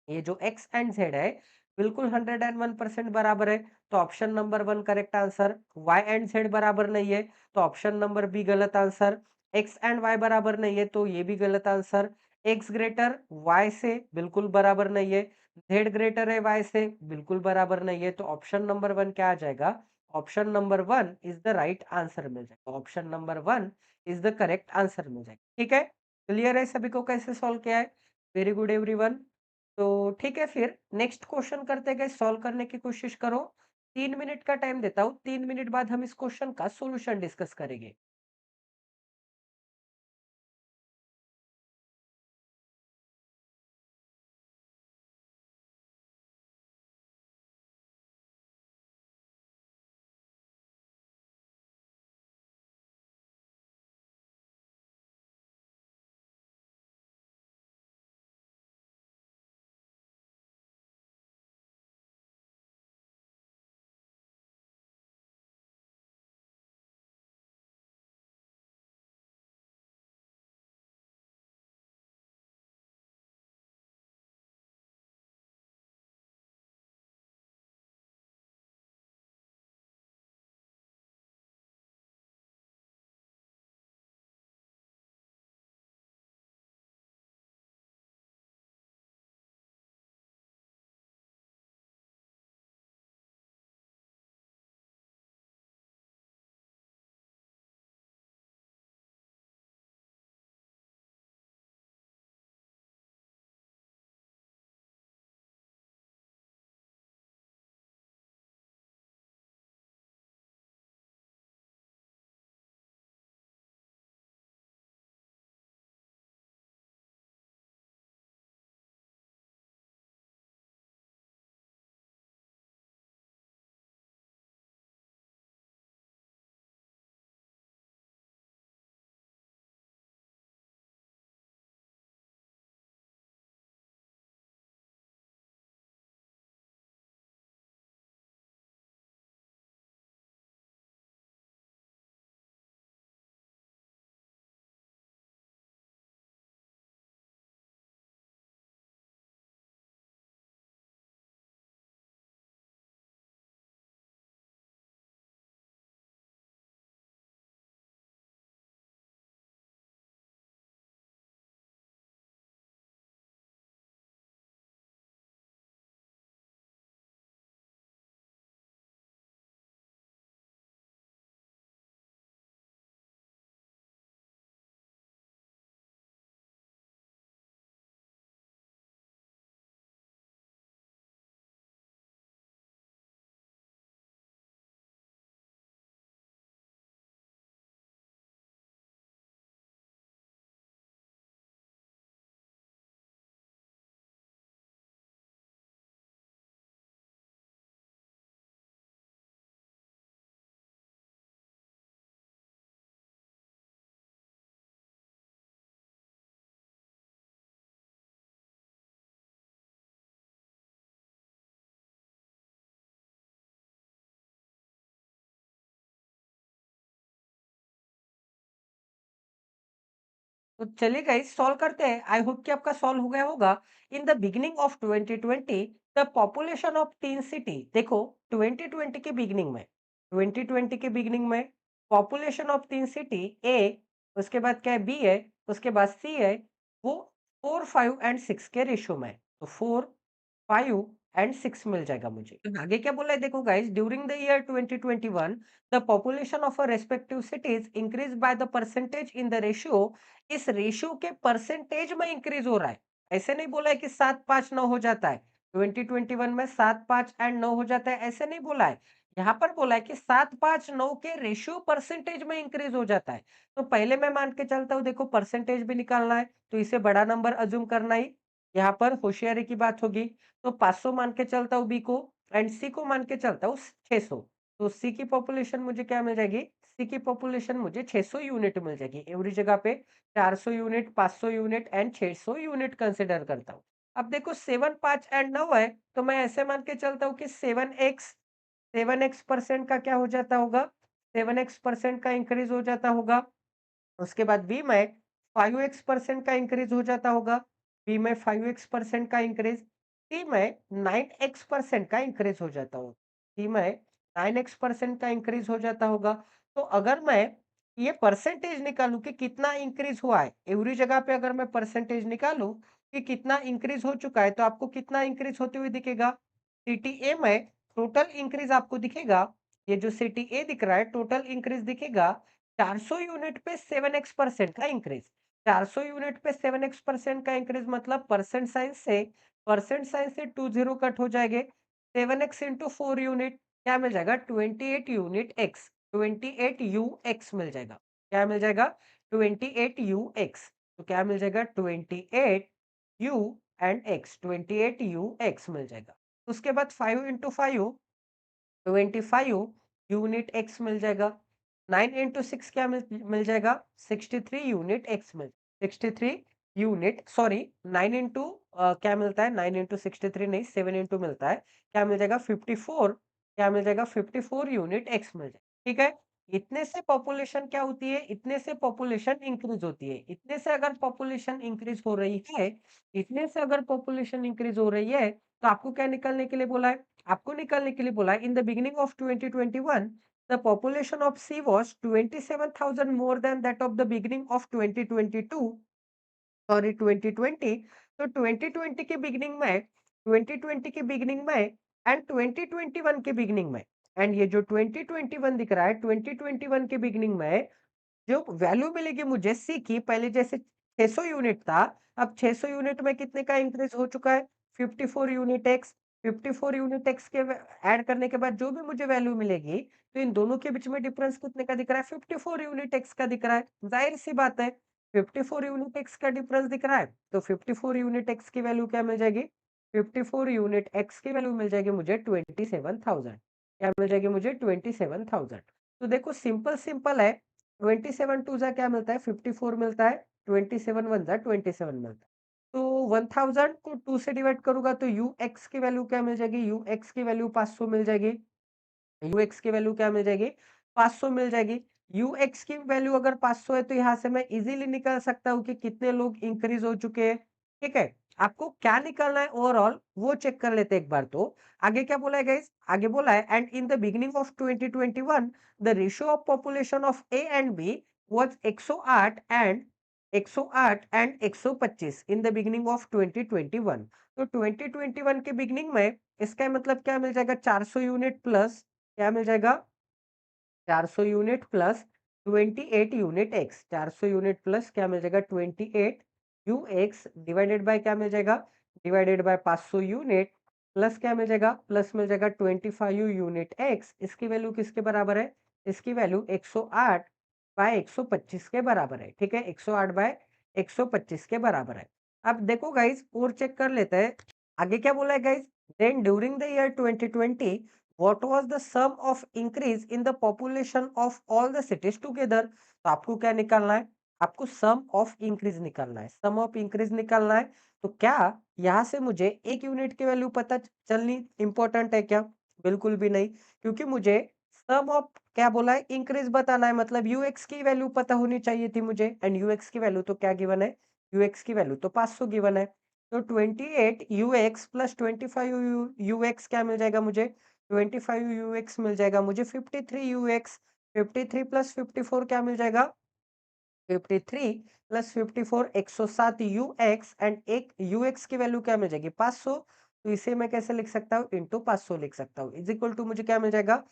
ये जो x एंड z है, बिल्कुल 101% बराबर है, तो option number 1 correct answer. y and z बराबर नहीं है, तो ऑप्शन नंबर बी गलत आंसर। x एंड y बराबर नहीं है, तो ये भी गलत आंसर। x ग्रेटर y से बिल्कुल बराबर नहीं है, z ग्रेटर है y से बिल्कुल बराबर नहीं है, तो ऑप्शन नंबर 1 क्या आ जाएगा? Option number 1 is the right answer मिल जाएगा। Option number 1 is the correct answer मिल जाएगा। ठीक है? क्लियर है सभी को कैसे सॉल्व किया है? Very good everyone. तो ठीक है फिर नेक्स्ट क्वेश्चन करते गए सॉल्व करने की कोशिश करो। 3 मिनट का टाइम देता हूँ, 3 मिनट बाद हम इस क्वेश्चन का सॉल्यूशन डिस्कस करेंगे। तो चलिए गाइस सॉल्व करते हैं। आई होप कि आपका सॉल्व हो गया होगा। इन the beginning of 2020 the population of 3 city, देखो 2020 के बिगिनिंग में, 2020 के बिगिनिंग में पॉपुलेशन ऑफ 3 सिटी ए, उसके बाद क्या है बी है, उसके बाद सी है, वो 4, 5 एंड 6 के रेशियो में है। तो 4, 5 एंड 6 मिल जाएगा मुझे। तो आगे क्या बोला है देखो guys, during the year 2021 the population of a respective cities increase by the percentage in the ratio. इस रेशियो के परसेंटेज में इंक्रीज हो रहा है। ऐसे नहीं बोला है कि 7, 5, 9 हो जाता है। 2021 में 7, 5 एंड 9 हो जाता है, ऐसे नहीं बोला है। यहाँ पर बोला है कि 7, 5, 9 के रेशियो परसेंटेज में इंक्रीज हो जाता है। तो पहले मैं मान के चलता हूँ, देखो परसेंटेज भी निकालना है, तो इसे बड़ा नंबर अज्यूम करना ही यहाँ पर होशियारी की बात होगी। तो 500 मान के चलता हूँ बी को, एंड सी को मान के चलता हूँ 600। तो सी की पॉपुलेशन मुझे क्या मिल जाएगी? सी की पॉपुलेशन मुझे 600 यूनिट मिल जाएगी। एवरी जगह पे 400 unit, 500 unit and 600 unit consider करता हूँ। अब देखो 7, 5 एंड 9 है, तो मैं ऐसे मान के चलता हूँ कि 7x का क्या हो जाता होगा? 7x% का इंक्रीज़ हो जाता होगा। उसके बाद बी में 5x% का इंक्रीज़ हो जाता होगा। बी में 5x% का इंक्रीज़, सी में 9x% का इंक्रीज़ हो जाता होगा। सी में 9x% का इंक्रीज़ हो जाता होगा। तो अगर मैं ये परसेंटेज निकालूँ कि कितना इंक्रीज़ हुआ है, एवरी जगह पे अगर मैं परसेंटेज निकालूँ कि कितना इंक्रीज़ हो चुका है, तो आपको कितना इंक्रीज़ होते हुए दिखेगा? सीटीए में टोटल इंक्रीज़ आपको दिखेगा, ये जो सीटीए दिख रहा है, टोटल इंक्रीज़ दिखेगा 400 यूनिट पे 7x% का इंक्रीज। 400 यूनिट पे 7x% का इंक्रीज मतलब परसेंट साइन से 20 कट हो जाएंगे। 7x इंटू 4 यूनिट क्या मिल जाएगा? 28 यूनिट एक्स, 28 यू एक्स मिल जाएगा। क्या मिल जाएगा? 28 यू एक्स। तो क्या मिल जाएगा? 28 U and X, 28 U X मिल जाएगा। उसके बाद 5 इंटू 5 25 यूनिट एक्स मिल जाएगा। 9 इंटू 6 क्या मिल जाएगा? 63 यूनिट एक्स मिल 63 यूनिट सॉरी 9 इंटू क्या मिलता है? 9 इंटू 63 नहीं, 7 इंटू मिलता है। क्या मिल जाएगा? 54। क्या मिल जाएगा? 54 यूनिट एक्स मिल जाएगा। ठीक है? इतने से पॉपुलेशन क्या होती है? इतने से पॉपुलेशन इंक्रीज होती है। इतने से अगर पॉपुलेशन इंक्रीज हो रही है, इतने से अगर पॉपुलेशन इंक्रीज हो रही है, तो आपको क्या निकालने के लिए बोला है? आपको निकालने के लिए बोला है इन the beginning of 2021 the population of she was 27,000 more than that of the beginning of 2022 sorry 2020। तो 2020 के बिगिनिंग में 2020 के बिगिनिंग में एंड 2021 के बिगिनिंग में एंड ये जो 2021 दिख रहा है 2021 के बिगिनिंग में जो वैल्यू मिलेगी मुझे सी की पहले जैसे 600 यूनिट था, अब 600 यूनिट में कितने का इंक्रीज हो चुका है? 54 यूनिट एक्स। 54 यूनिट एक्स के ऐड करने के बाद जो भी मुझे वैल्यू मिलेगी, तो इन दोनों के बीच में डिफरेंस कितने का दिख रहा है? 54 यूनिट एक्स का दिख रहा है। जाहिर सी बात है 54 यूनिट एक्स का डिफरेंस दिख रहा है, तो 54 यूनिट एक्स की वैल्यू क्या मिल जाएगी? 54 यूनिट एक्स की वैल्यू मिल जाएगी मुझे 27,000। क्या मिल जाएगी मुझे? 27,000। तो देखो सिंपल सिंपल है। 27 टू जा क्या मिलता है? 54 मिलता है। 27 वन जा 27 मिलता है। तो 1000 को 2 से डिवाइड करूँगा तो यूएक्स की वैल्यू क्या मिल जाएगी? यूएक्स की वैल्यू 500 मिल जाएगी। यूएक्स की वैल्यू क्या मिल जाएगी? 500 मिल जाएगी। यूएक्स की वैल्यू अगर 500 है तो यहाँ से मैं इज़िली निकाल सकता हूँ कि कितने लोग इंक्रीज़ हो चुके हैं। ठीक है? आपको क्या निकालना है ओवरऑल वो चेक कर लेते हैं एक बार तो। आगे क्या बोला है गाइस? आगे बोला है and in the beginning of 2021 the ratio of population of A and B was 108 and 108 and 125 in the beginning of 2021। तो 2021 के बिगिनिंग में इसका मतलब क्या मिल जाएगा? 400 यूनिट प्लस क्या मिल जाएगा? 400 unit plus 28 unit x. 400 unit plus क्या मिल जाएगा? 28 यू एक्स डिवाइडेड बाय क्या मिल जाएगा? डिवाइडेड बाय 500 यूनिट प्लस क्या मिल जाएगा? प्लस मिल जाएगा 25 यूनिट एक्स। इसकी वैल्यू किसके बराबर है? इसकी वैल्यू 108 बाय 125 के बराबर है। ठीक है? 108 बाय 125 के बराबर है। अब देखो गाइस और चेक कर लेते हैं। आगे क्या बोला है guys? Then during the year 2020 what was the sum of increase in the population of all the cities together. तो आपको क्या निकालना है? आपको सम ऑफ इंक्रीज निकालना है। सम ऑफ इंक्रीज निकालना है। तो क्या यहाँ से मुझे एक यूनिट की वैल्यू पता चलनी इंपॉर्टेंट है क्या? बिल्कुल भी नहीं, क्योंकि मुझे सम ऑफ क्या बोला है? इंक्रीज बताना है, मतलब यूएक्स की वैल्यू पता होनी चाहिए थी मुझे एंड यूएक्स की वैल्यू तो क्या गिवन है? यूएक्स की वैल्यू तो 500 गिवन है। तो 28 यूएक्स प्लस 25 यूएक्स क्या मिल जाएगा मुझे? 25 यूएक्स मिल जाएगा मुझे। 53 यूएक्स 53 प्लस 54 क्या मिल जाएगा? 53 प्लस 54 107 यूएक्स एंड एक यूएक्स की वैल्यू क्या मिल जाएगी? 500। तो इसे मैं कैसे लिख सकता हूँ? इंटू 500 लिख सकता हूँ। इज इक्वल टू मुझे क्या मिल जाएगा?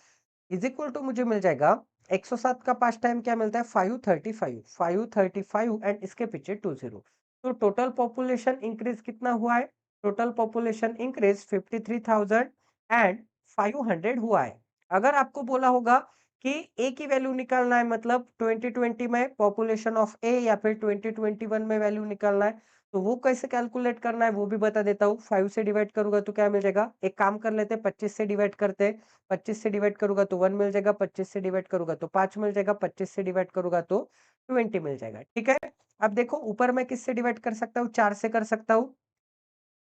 इज इक्वल टू मुझे मिल जाएगा 107 का 5 टाइम क्या मिलता है? 535 535 एंड इसके पीछे 20। तो टोटल पॉपुलेशन इंक्रीज कितना हुआ है? टोटल पॉपुलेशन इंक्रीज 53,000 एंड 500 हुआ है। अगर आपको बोला होगा कि ए की वैल्यू निकालना है, मतलब 2020 में पॉपुलेशन ऑफ ए या फिर 2021 में वैल्यू निकालना है, तो वो कैसे कैलकुलेट करना है वो भी बता देता हूँ। 5 से डिवाइड करूंगा तो क्या मिलेगा? एक काम कर लेते हैं, 25 से डिवाइड करते हैं। 25 से डिवाइड करूंगा तो 1 मिल जाएगा, 25 से डिवाइड करूंगा तो 5 मिल जाएगा, 25 से डिवाइड करूंगा तो 20 मिल जाएगा। ठीक है? अब देखो ऊपर मैं किससे डिवाइड कर सकता हूँ? 4 से कर सकता हूँ।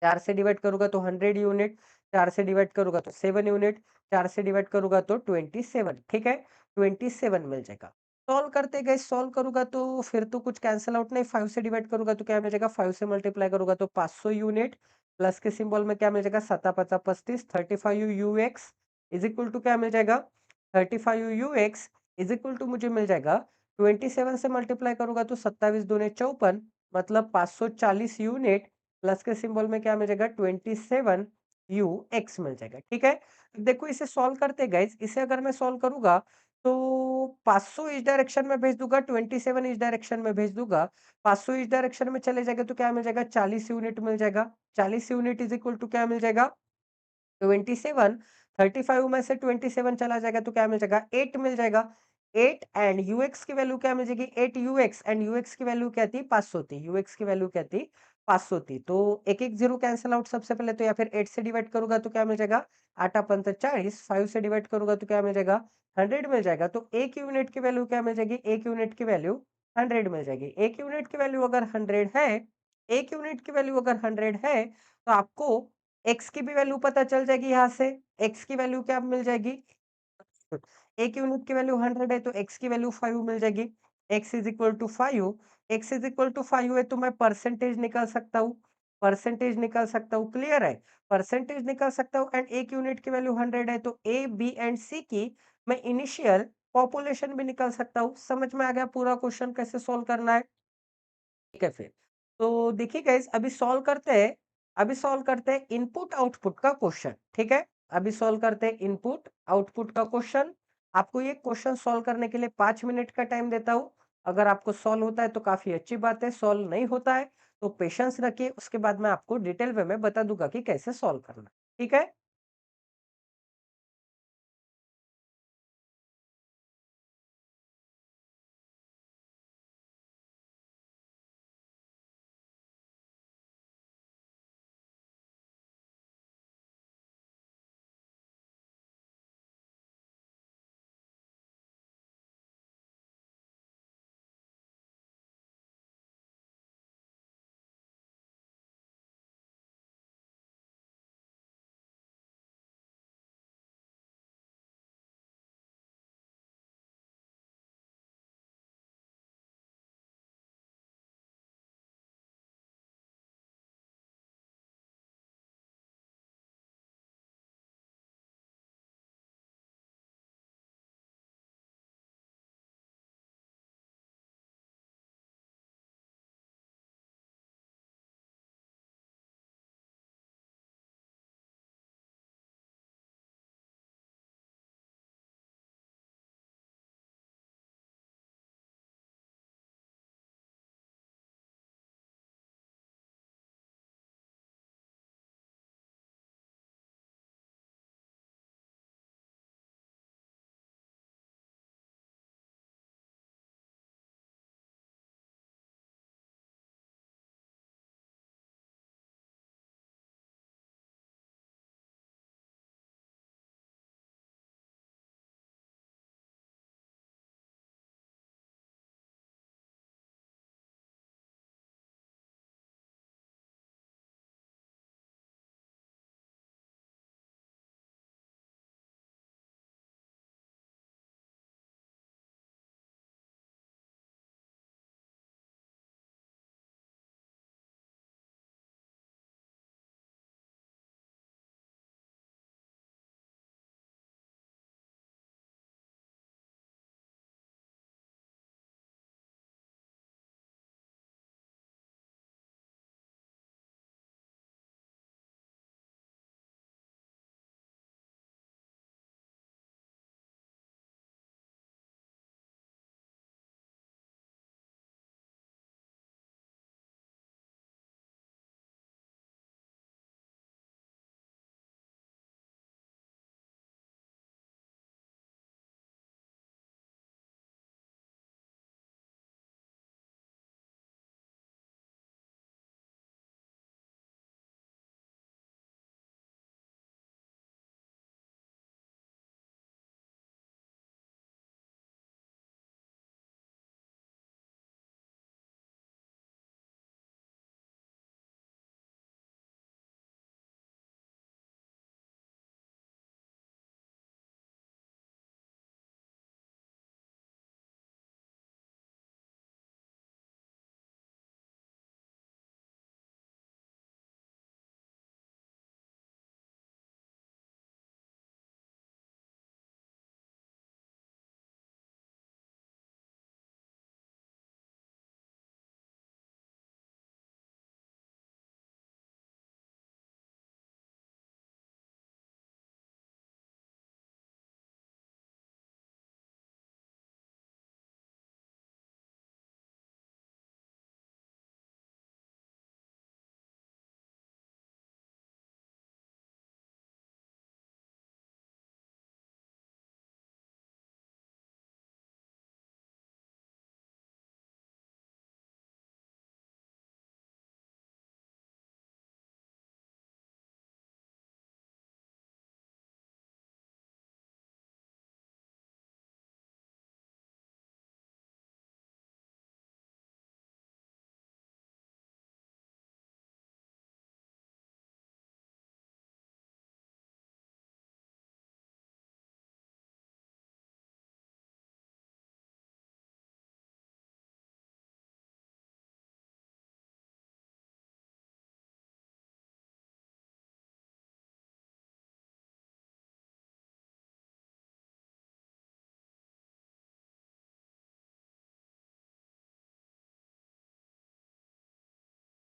4 से डिवाइड करूँगा तो 100 यूनिट, 4 से डिवाइड करूँगा तो 7 यूनिट, 4 से डिवाइड करूँगा तो 27 ठीक है? 27 मिल जाएगा। सॉल्व करते गए सॉल्व करूँगा तो फिर तो कुछ कैंसल आउट नहीं, 5 से डिवाइड करूँगा तो क्या मिल जाएगा? 5 से मल्टीप्लाई करूँगा तो 500 यूनिट, प्लस के सिंबल में क्या मिल जाएगा? 7 पचा 35, 35 यूएक्स इज़ इक्वल टू क्या मिल जाएगा? 35 यूएक्स इज़ इक्वल टू मुझे मिल जाएगा 27 से मल्टीप्लाई करूँगा तो 27 दूनी 54 मतलब 540 यूनिट प्लस के सिंबल में क्या मिल जाएगा 27 यूएक्स मिल जाएगा, ठीक है? देखो इसे सॉल्व करते गाइस, इसे अगर मैं सॉल्व करूँगा तो 500 इस डायरेक्शन में भेज दूँगा, 27 इस डायरेक्शन में भेज दूँगा। 500 इस डायरेक्शन में चले जाएगा तो क्या मिल जाएगा 40 यूनिट मिल जाएगा। 40 यूनिट इज़ इक्वल टू क्या मिल जाएगा 27 35 में से 27 चला जाएगा तो क्या मिल जाएगा 8 मिल जाएगा। 8 एंड यूएक्स की वैल्यू क्या मिल जाएगी 8 यूएक्स एंड यूएक्स की वैल्यू क्या थी 500 थी। यूएक्स की वैल्यू क्या थी 500 थी। तो एक-एक जीरो कैंसल आउट सबसे पहले तो या फिर 8 से डिवाइड करूँगा तो क्या मिल जाएगा 8 पंचा 40 5 से डिवाइड करूँगा तो क्या मिल जाएगा 100 मिल जाएगा। तो 1 यूनिट की वैल्यू क्या मिल जाएगी 1 यूनिट की वैल्यू 100 मिल जाएगी। 1 यूनिट की वैल्यू अगर 100 है 1 यूनिट की वैल्यू अगर 100 है तो आपको एक्स की भी वैल्यू पता चल जाएगी यहाँ से। एक्स की वैल्यू क्या मिल जाएगी? 1 यूनिट की वैल्यू 100 है तो एक्स की वैल्यू 5 मिल जाएगी। X is equal to 5 X is equal to 5 है तो मैं परसेंटेज निकाल सकता हूँ। परसेंटेज निकाल सकता हूँ, क्लियर है? परसेंटेज निकाल सकता हूँ एंड 1 यूनिट की वैल्यू 100 है तो ए, बी एंड सी की मैं इनिशियल पॉपुलेशन भी निकाल सकता हूँ। समझ में आ गया पूरा क्वेश्चन कैसे सॉल्व करना है? ठीक है फिर। तो देखिए गाइस अभी सॉल्व करते हैं इनपुट आउटपुट का क्वेश्चन, ठीक है? अभी सॉल्व करते हैं इनपुट आउटपुट का क्वेश्चन। आपको ये क्वेश्चन सॉल्व करने के लिए 5 मिनट का टाइम देता हूँ। अगर आपको सॉल्व होता है तो काफ़ी अच्छी बात है, सॉल्व नहीं होता है तो पेशेंस रखिए, उसके बाद मैं आपको डिटेल वे में बता दूँगा कि कैसे सॉल्व करना है, ठीक है?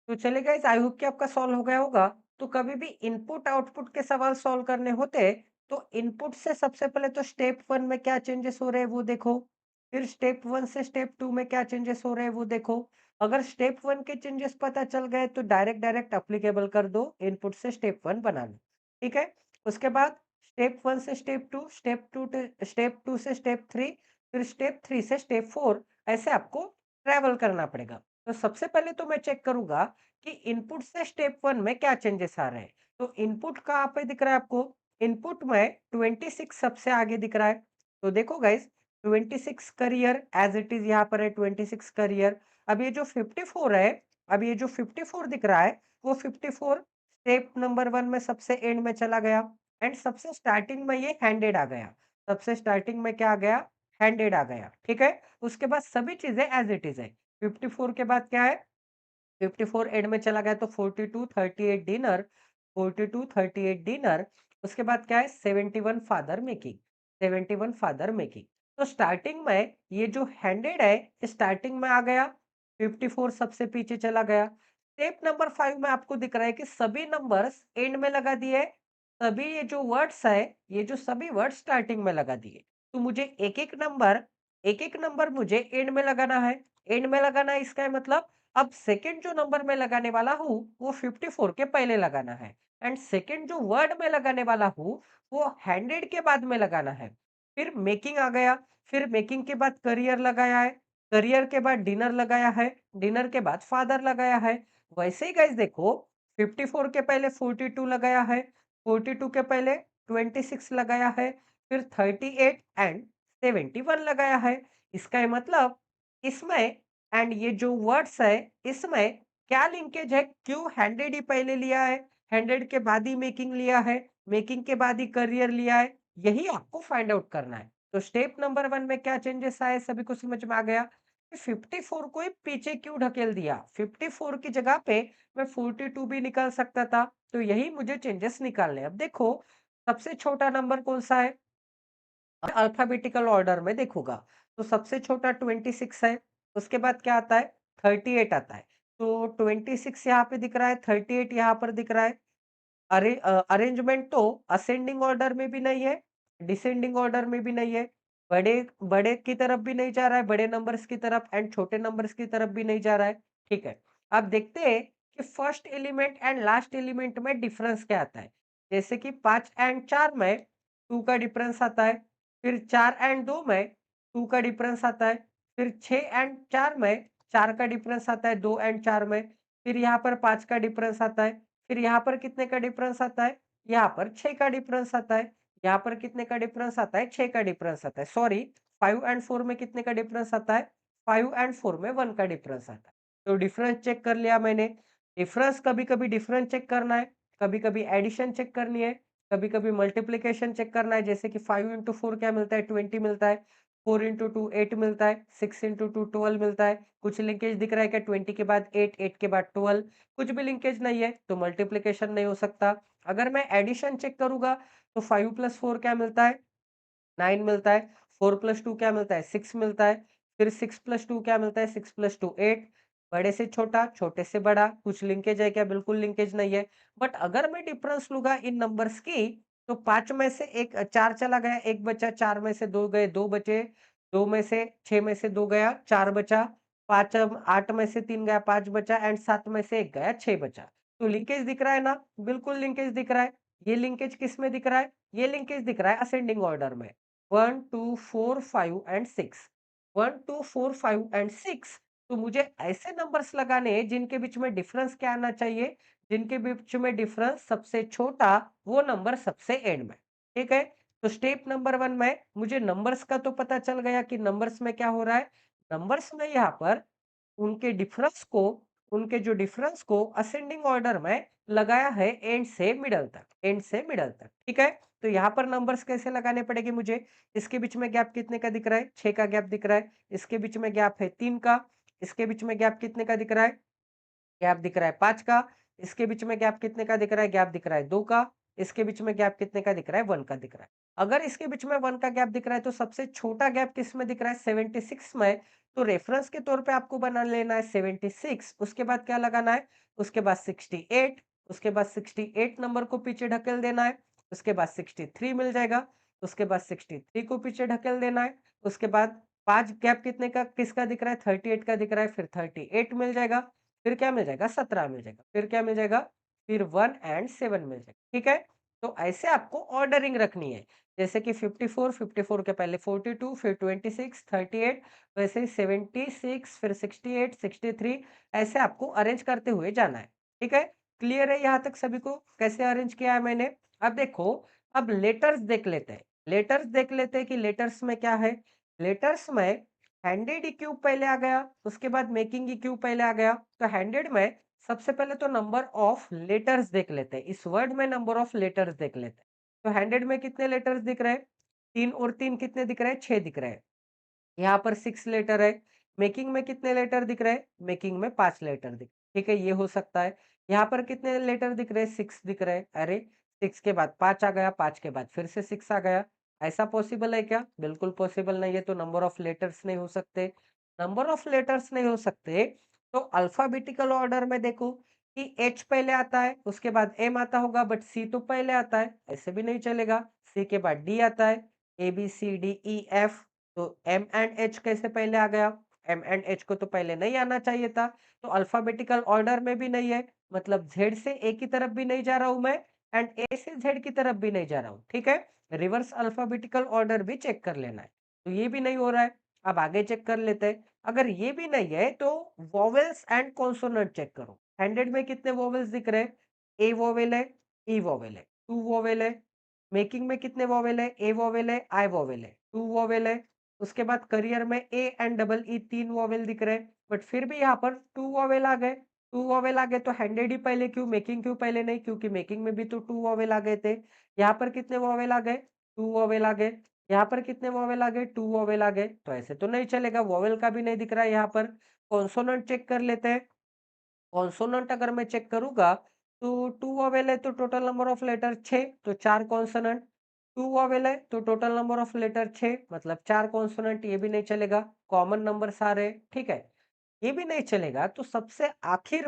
तो चलिए गाइस, आई होप कि आपका सॉल्व हो गया होगा। तो कभी भी इनपुट आउटपुट के सवाल सॉल्व करने होते तो इनपुट से सबसे पहले तो स्टेप 1 में क्या चेंजेस हो रहे हैं वो देखो। फिर स्टेप 1 से स्टेप 2 में क्या चेंजेस हो रहे हैं वो देखो। अगर स्टेप 1 के चेंजेस पता चल गए तो डायरेक्ट डायरेक्ट एप्लीकेबल कर दो, इनपुट से स्टेप 1 बना लो। ठीक है? उसके बाद स्टेप 1 से स्टेप 2, स्टेप 2 से स्टेप 3, फिर स्टेप 3 से स्टेप 4, ऐसे आपको ट्रैवल करना पड़ेगा। तो सबसे पहले तो मैं चेक करूँगा कि इनपुट से स्टेप 1 में क्या चेंजेस आ रहे हैं। तो इनपुट कहाँ पे दिख रहा है आपको? इनपुट में 26 सबसे आगे दिख रहा है। तो देखो guys, 26 career as it is यहाँ पर है 26 करियर। अब ये जो 54 है, अब ये जो 54 दिख रहा है, वो 54 स्टेप नंबर 1 में सबसे एंड में चला गया एंड सबसे स्टार्टिंग में ये हैंडेड आ गया। सबसे स्टार्टिंग में क्या आ गया? हैंडेड आ गया, ठीक है? उसके बाद सभी चीज़ें एज़ इट इज़ है। 54 के बाद क्या है? 54 एंड में चला गया तो 42, 38 डिनर, 42, 38 डिनर। उसके बाद क्या है? 71 फादर मेकिंग, 71 फादर मेकिंग। तो स्टार्टिंग में ये जो 100 है, स्टार्टिंग में आ गया, 54 सबसे पीछे चला गया। स्टेप नंबर 5 में आपको दिख रहा है कि सभी नंबर्स एंड में लगा दिए, सभी ये जो वर्ड्स है, ये जो सभी वर्ड्स स्टार्टिंग में लगा दिए। तो मुझे एक-एक नंबर मुझे एंड में लगाना है। एंड में लगाना है इसका मतलब अब सेकंड जो नंबर मैं लगाने वाला हूँ, वो 54 के पहले लगाना है एंड सेकंड जो वर्ड मैं लगाने वाला हूँ, वो 100 के बाद में लगाना है। फिर मेकिंग आ गया, फिर मेकिंग के बाद करियर लगाया है, करियर के बाद डिनर लगाया है, डिनर के बाद फादर लगाया है। वैसे ही गाइस देखो, 54 के पहले 42 लगाया है, 42 के पहले 26 लगाया है, फिर 38 एंड 71 लगाया है। इसका ये मतलब इसमें एंड ये जो वर्ड्स है, इसमें क्या लिंकेज है? क्यों 100 ही पहले लिया है, 100 के बाद ही मेकिंग लिया है, मेकिंग के बाद ही करियर लिया है, यही आपको फाइंड आउट करना है। तो स्टेप नंबर 1 में क्या चेंजेस आए सभी को समझ में आ गया कि 54 को ही पीछे क्यों ढकेल दिया? 54 की जगह पे मैं 42 भी निकाल सकता था, तो यही मुझे चेंजेस निकालने हैं। अब देखो, सबसे छोटा नंबर कौन-सा है? अल्फाबेटिकल ऑर्डर में देखूँगा, तो सबसे छोटा 26 है, उसके बाद क्या आता है? 38 आता है। तो 26 यहाँ पे दिख रहा है, 38 यहाँ पर दिख रहा है। अरेंजमेंट तो असेंडिंग ऑर्डर में भी नहीं है, डिसेंडिंग ऑर्डर में भी नहीं है। बड़े बड़े की तरफ भी नहीं जा रहा है, बड़े नंबर्स की तरफ एंड छोटे नंबर्स की तरफ भी नहीं जा रहा है। ठीक है। अब देखते हैं कि first element and last element में डिफरेंस क्या आता है। जैसे कि 5 एंड 4 में 2 का डिफरेंस आता है, फिर 4 एंड 2 में 2 का डिफरेंस आता है, फिर 6 एंड 4 में 4 का डिफरेंस आता है, 2 एंड 4 में, फिर यहाँ पर 5 का डिफरेंस आता है, फिर यहाँ पर कितने का डिफरेंस आता है? यहाँ पर 6 का डिफरेंस आता है। यहाँ पर कितने का डिफरेंस आता है? 6 का डिफरेंस आता है। सॉरी, 5 एंड 4 में कितने का डिफरेंस आता है? 5 एंड 4 में 1 का डिफरेंस आता है। तो डिफरेंस चेक कर लिया मैंने। डिफरेंस कभी-कभी डिफरेंस चेक करना है, कभी-कभी एडिशन चेक करनी है, कभी-कभी मल्टिप्लिकेशन चेक करना है। जैसे कि 5 इंटू 4 क्या मिलता है? 20 मिलता है। 4 इंटू 2 8 मिलता है। 6 इंटू 2 12 मिलता है। कुछ लिंकेज दिख रहा है क्या? 20 के बाद 8, 8 के बाद 12, कुछ भी लिंकेज नहीं है तो मल्टीप्लिकेशन नहीं हो सकता। अगर मैं एडिशन चेक करूंगा तो 5 प्लस 4 क्या मिलता है? 9 मिलता है। 4 प्लस 2 क्या मिलता है? 6 मिलता है। फिर 6 प्लस 2 क्या मिलता है? 6 प्लस 2 8। बड़े से छोटा, छोटे से बड़ा, कुछ लिंकेज है क्या? बिल्कुल लिंकेज नहीं है। बट अगर मैं डिफरेंस लूंगा इन नंबर्स की तो 5 में से एक 4 चला गया, एक बचा, 4 में से 2 गए, 2 बचे, 2 में से 6 में से 2 गया, 4 बचा, 5 8 में से 3 गया, 5 बचा एंड 7 में से 1 गया, 6 बचा। तो लिंकेज दिख रहा है ना? बिल्कुल लिंकेज दिख रहा है। ये लिंकेज किस में दिख रहा है? ये लिंकेज दिख रहा है असेंडिंग ऑर्डर में। 1, 2, 4, 5 एंड 6। 1, 2, 4, 5 एंड 6। तो मुझे ऐसे नंबर्स लगाने हैं जिनके बीच में डिफरेंस क्या आना चाहिए? जिनके बीच में डिफरेंस सबसे छोटा, वो नंबर सबसे एंड में। ठीक है? तो स्टेप नंबर 1 में मुझे नंबर्स का तो पता चल गया कि नंबर्स में क्या हो रहा है? नंबर्स में यहाँ पर उनके डिफरेंस को उनके जो डिफरेंस को असेंडिंग ऑर्डर में लगाया है एंड से मिडल तक, एंड से मिडल तक। ठीक है? तो यहाँ पर नंबर्स कैसे लगाने पड़ेंगे मुझे? इसके बीच में गैप कितने का दिख रहा है? 6 का गैप दिख रहा है। इसके बीच में गैप है 3 का। इसके बीच में गैप कितने का दिख रहा है? गैप दिख रहा है 5 का। इसके बीच में गैप कितने का दिख रहा है? गैप दिख रहा है 2 का। इसके बीच में गैप कितने का दिख रहा है? 1 का दिख रहा है। अगर इसके बीच में 1 का गैप दिख रहा है तो सबसे छोटा गैप किसमें दिख रहा है? 76 में। तो रेफरेंस के तौर पे आपको बना लेना है 76, उसके बाद क्या लगाना है, उसके बाद 68, उसके बाद 68 नंबर को पीछे ढकेल देना है, उसके बाद 63 मिल जाएगा, उसके बाद 63 को पीछे ढकेल देना है, उसके बाद 5 गैप कितने का किसका दिख रहा है, 38 का दिख रहा है, फिर 38 मिल जाएगा, फिर क्या मिल जाएगा, 17 मिल जाएगा, फिर क्या मिल जाएगा, फिर 1 एंड 7 मिल जाएगा। ठीक है? तो ऐसे आपको ऑर्डरिंग रखनी है। जैसे कि 54, 54 के पहले 42, फिर 26, 38, वैसे ही 76, फिर 68, 63, ऐसे आपको अरेंज करते हुए जाना है। ठीक है? क्लियर है यहाँ तक सभी को? कैसे अरेंज किया है मैंने? अब देखो, अब लेटर्स देख लेते हैं। लेटर्स देख लेते हैं कि लेटर्स में क्या है? लेटर्स में हैंडेड क्यूब पहले आ गया, उसके बाद मेकिंग क्यूब पहले आ गया। तो हैंडेड में सबसे पहले तो नंबर ऑफ लेटर्स देख लेते हैं। इस वर्ड में नंबर ऑफ लेटर्स देख लेते हैं। तो हैंडेड में कितने लेटर्स दिख रहे हैं? 3 और 3 कितने दिख रहे हैं? 6 दिख रहे हैं। यहाँ पर 6 लेटर है। मेकिंग में कितने लेटर दिख रहे हैं? मेकिंग में 5 लेटर दिख, ठीक है, ये हो सकता है। यहाँ पर कितने लेटर दिख रहे हैं? 6 दिख रहे हैं। अरे! 6 के बाद 5 आ गया, 5 के बाद फिर से 6 आ गया। ऐसा पॉसिबल है क्या? बिल्कुल पॉसिबल नहीं है, तो नंबर ऑफ लेटर्स नहीं हो सकते। नंबर ऑफ लेटर्स नहीं हो सकते, तो अल्फाबेटिकल ऑर्डर में देखो कि एच पहले आता है, उसके बाद एम आता होगा, बट सी तो पहले आता है, ऐसे भी नहीं चलेगा। सी के बाद डी आता है, A, B, C, D, E, F, तो एम एंड एच कैसे पहले आ गया? एम एंड एच को तो पहले नहीं आना चाहिए था, तो अल्फाबेटिकल ऑर्डर में भी नहीं है, मतलब जेड से ए की तरफ भी नहीं जा रहा हूं मैं, एंड ए से जेड की तरफ भी नहीं जा रहा हूं। ठीक है? रिवर्स अल्फाबेटिकल ऑर्डर भी चेक कर लेना है। तो ये भी नहीं हो रहा है। अब आगे चेक कर लेते हैं। अगर ये भी नहीं है तो वोवेल्स एंड कॉन्सोनेंट चेक करो। हंड्रेड में कितने वोवेल्स दिख रहे हैं? ए वोवेल है, ई वोवेल है, टू वोवेल है। मेकिंग में कितने वोवेल है? ए वोवेल है, आई वोवेल है, टू वोवेल है। उसके बाद करियर में A and double E 3 vowel दिख रहे हैं, बट फिर भी यहाँ पर 2 वोवेल आ गए। 2 वोवेल आ गए तो हंड्रेड ही पहले क्यों, मेकिंग क्यों पहले नहीं? क्योंकि मेकिंग में भी तो 2 वोवेल आ गए थे। यहाँ पर कितने वोवेल आ गए? 2 वोवेल आ गए। यहाँ पर कितने वोवेल आ गए? 2 वोवेल आ गए। तो ऐसे तो नहीं चलेगा, वोवेल का भी नहीं दिख रहा है यहाँ पर। कॉन्सोनेंट चेक कर लेते हैं। कॉन्सोनेंट अगर मैं चेक करूँगा, तो 2 वोवेल है तो टोटल नंबर ऑफ लेटर 6, तो 4 कॉन्सोनेंट। 2 वोवेल है तो टोटल नंबर ऑफ लेटर 6, मतलब 4 कॉन्सोनेंट, ये भी नहीं चलेगा। कॉमन नंबर्स आ रहे हैं, ठीक है। ये भी नहीं चलेगा, तो सबसे आखिर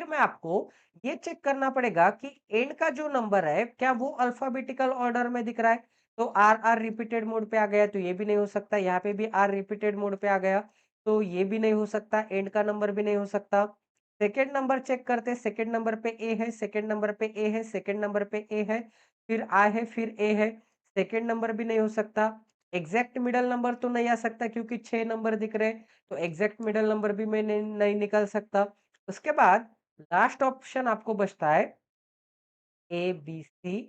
में आपको ये चेक करना पड़ेगा कि एंड का जो नंबर है, क्या वो अल्फाबेटिकल ऑर्डर में दिख रहा है? तो आर आर रिपीटेड मोड पे आ गया, तो ये भी नहीं हो सकता। यहाँ पे भी आर रिपीटेड मोड पे आ गया, तो ये भी नहीं हो सकता। एंड का नंबर भी नहीं हो सकता। सेकंड नंबर चेक करते हैं। सेकंड नंबर पे ए है, सेकंड नंबर पे ए है, सेकंड नंबर पे ए है, फिर आई है, फिर ए है। सेकंड नंबर भी नहीं हो सकता। एग्जैक्ट मिडल नंबर तो नहीं आ सकता क्योंकि 6 नंबर दिख रहे हैं, तो एग्जैक्ट मिडल नंबर भी मैं नहीं निकाल सकता। उसके बाद लास्ट ऑप्शन आपको बचता है A, B, C,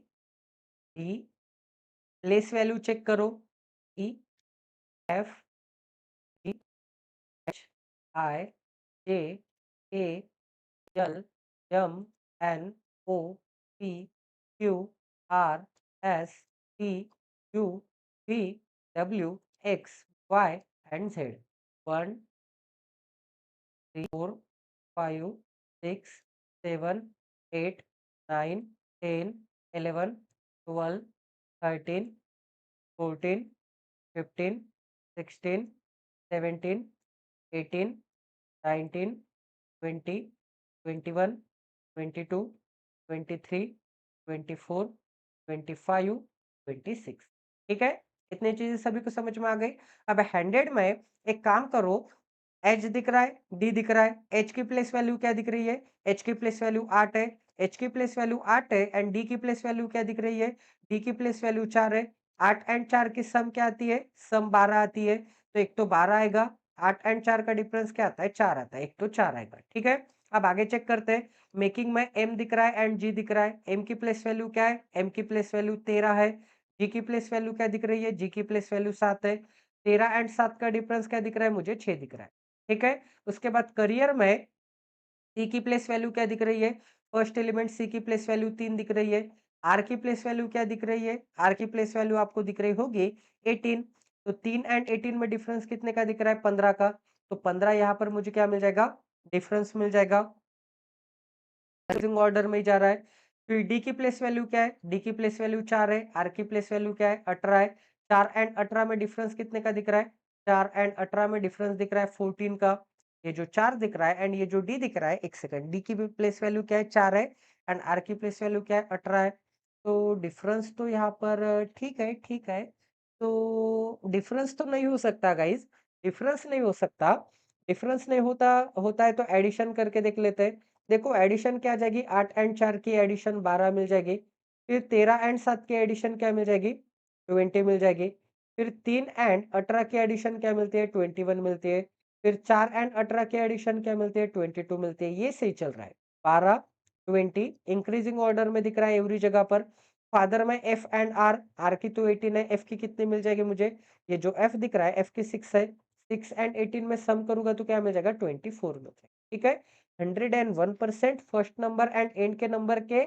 D. Place value check करो। E, F, G, H, I, J, K, L, M, N, O, P, Q, R, S, T, U, V, W, X, Y and Z. 1, 3, 4, 5, 6, 7, 8, 9, 10, 11, 12, 13, 14, 15, 16, 17, 18, 19, 20, 21, 22, 23, 24, 25, 26। ठीक है? इतनी चीजें सभी को समझ में आ गई। अब हंड्रेड में एक काम करो, एच दिख रहा है, डी दिख रहा है, एच की प्लेस वैल्यू क्या दिख रही है? एच की प्लेस वैल्यू 8 है, एच की प्लेस वैल्यू 8 है, एंड डी की प्लेस वैल्यू क्या दिख रही है? डी की प्लेस वैल्यू 4 है। 8 एंड 4 की सम क्या आती है? सम 12 आती है, तो एक तो 12 आएगा। 8 एंड 4 का डिफरेंस क्या आता है? 4 आता है, एक तो 4 आएगा। ठीक है? अब आगे चेक करते हैं। मेकिंग में एम दिख रहा है एंड जी दिख रहा है। एम की प्लेस वैल्यू क्या है? एम की प्लेस वैल्यू 13 है। जी की प्लेस वैल्यू क्या दिख रही है? जी की प्लेस वैल्यू 7 है। 13 एंड 7 का डिफरेंस क्या दिख रहा है? मुझे 6 दिख रहा है। ठीक है? उसके बाद करियर में सी की प्लेस वैल्यू क्या दिख रही है? फर्स्ट एलिमेंट सी की प्लेस वैल्यू 3 दिख रही है। आर की प्लेस वैल्यू क्या दिख रही है? आर की प्लेस वैल्यू आपको दिख रही होगी 18। तो 3 एंड 18 में डिफरेंस कितने का दिख रहा है? 15 का। तो 15 यहाँ पर मुझे क्या मिल जाएगा? डिफरेंस मिल जाएगा। ऑर्डर में ही जा रहा है। फिर डी की प्लेस वैल्यू क्या है? डी की प्लेस वैल्यू 4 है। आर की प्लेस वैल्यू क्या है? 18 है। 4 एंड 18 में डिफरेंस कितने का दिख रहा है? 4 एंड 18 में डिफरेंस दिख रहा है 14 का। ये जो 4 दिख रहा है एंड ये जो डी दिख रहा है, एक सेकंड, डी की भी प्लेस वैल्यू क्या है 4 है एंड आर की प्लेस वैल्यू क्या है 18 है। तो डिफरेंस तो यहाँ पर ठीक है, ठीक है। तो डिफरेंस तो नहीं हो सकता गाइस, डिफरेंस नहीं हो सकता। डिफरेंस नहीं होता होता है तो एडिशन करके देख लेते हैं। देखो एडिशन क्या आ जाएगी, 8 एंड 4 की एडिशन 12 मिल जाएगी। फिर 13 एंड 7 की एडिशन क्या मिल जाएगी, 20 मिल जाएगी। फिर 3 एंड 18 की एडिशन क्या मिलती है, 21 मिलती है। फिर 4 एंड 18 की एडिशन क्या मिलती है, 22 मिलती है। ये सही चल रहा है। 12, 20 इंक्रीजिंग ऑर्डर में दिख रहा है एवरी जगह पर। फादर में एफ एंड आर, आर की तो 18 है, एफ की कितनी मिल जाएगी मुझे, ये जो एफ दिख रहा है एफ की 6 है। 6 एंड 18 में सम करूंगा तो क्या मिल जाएगा, 24 मिल जाएगा। ठीक है, 101% फर्स्ट नंबर एंड एंड के नंबर के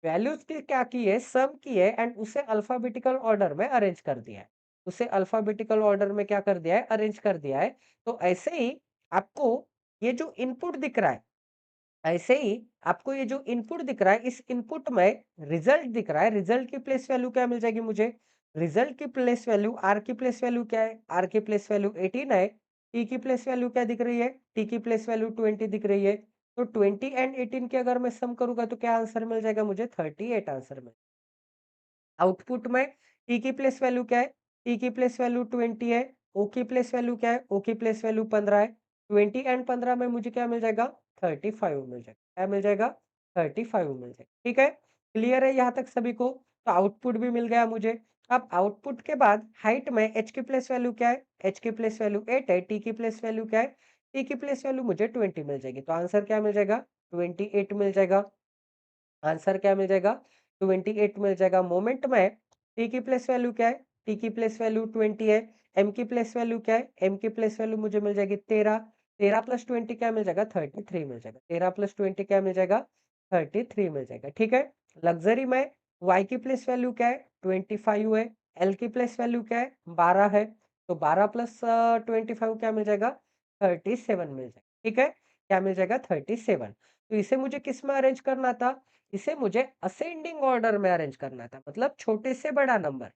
वैल्यूज की क्या की है, सम की है एंड उसे अल्फाबेटिकल ऑर्डर में अरेंज कर दिया है। उसे अल्फाबेटिकल ऑर्डर में क्या कर दिया है, अरेंज कर दिया है। तो ऐसे ही आपको ये जो इनपुट दिख रहा है, ऐसे ही आपको ये जो इनपुट दिख रहा है, इस इनपुट में रिजल्ट दिख रहा है। रिजल्ट की प्लेस वैल्यू क्या मिल जाएगी मुझे, रिजल्ट की प्लेस वैल्यू, आर की प्लेस वैल्यू क्या है, आर की प्लेस वैल्यू 18 है। टी की प्लेस वैल्यू क्या दिख रही है, टी की प्लेस वैल्यू 20 दिख रही है। तो 20 एंड 18 की अगर मैं सम करूंगा तो क्या आंसर मिल जाएगा मुझे, 38 आंसर मिल। आउटपुट में टी की प्लेस वैल्यू क्या है, टी की प्लेस वैल्यू 20 है। ओ की प्लेस वैल्यू क्या है, ओ की प्लेस वैल्यू 15 है। 20 एंड 15 में मुझे क्या मिल जाएगा, 35 मिल जाएगा। क्या मिल जाएगा, 35 मिल जाएगा। ठीक है, क्लियर है यहाँ तक सभी को। तो आउटपुट भी मिल गया मुझे। अब आउटपुट के बाद हाइट में एच की प्लेस वैल्यू क्या है, एच की प्लेस वैल्यू 8 है। टी की प्लेस वैल्यू क्या है, टी की प्लेस वैल्यू मुझे 20 मिल जाएगी। तो आंसर क्या मिल जाएगा, 28 मिल जाएगा। आंसर क्या मिल जाएगा, 28 मिल जाएगा। मोमेंट में टी की प्लेस वैल्यू क्या है, टी की प्लेस वैल्यू 20 है। एम की प्लेस वैल्यू क्या है, एम की प्लेस वैल्यू मुझे मिल जाएगी 13। 13 प्लस 20 क्या मिल जाएगा, 33 मिल जाएगा। 13 प्लस 20 क्या मिल जाएगा, 33 मिल जाएगा। ठीक है, लग्जरी में वाई की प्लेस वैल्यू क्या है, 25 है। एल की प्लेस वैल्यू क्या है, 12 है। तो 12 प्लस 25 क्या मिल जाएगा, 37 मिल जाएगा। ठीक है, क्या मिल जाएगा, 37। तो इसे मुझे किस में अरेंज करना था, इसे मुझे असेंडिंग ऑर्डर में अरेंज करना था, मतलब छोटे से बड़ा नंबर।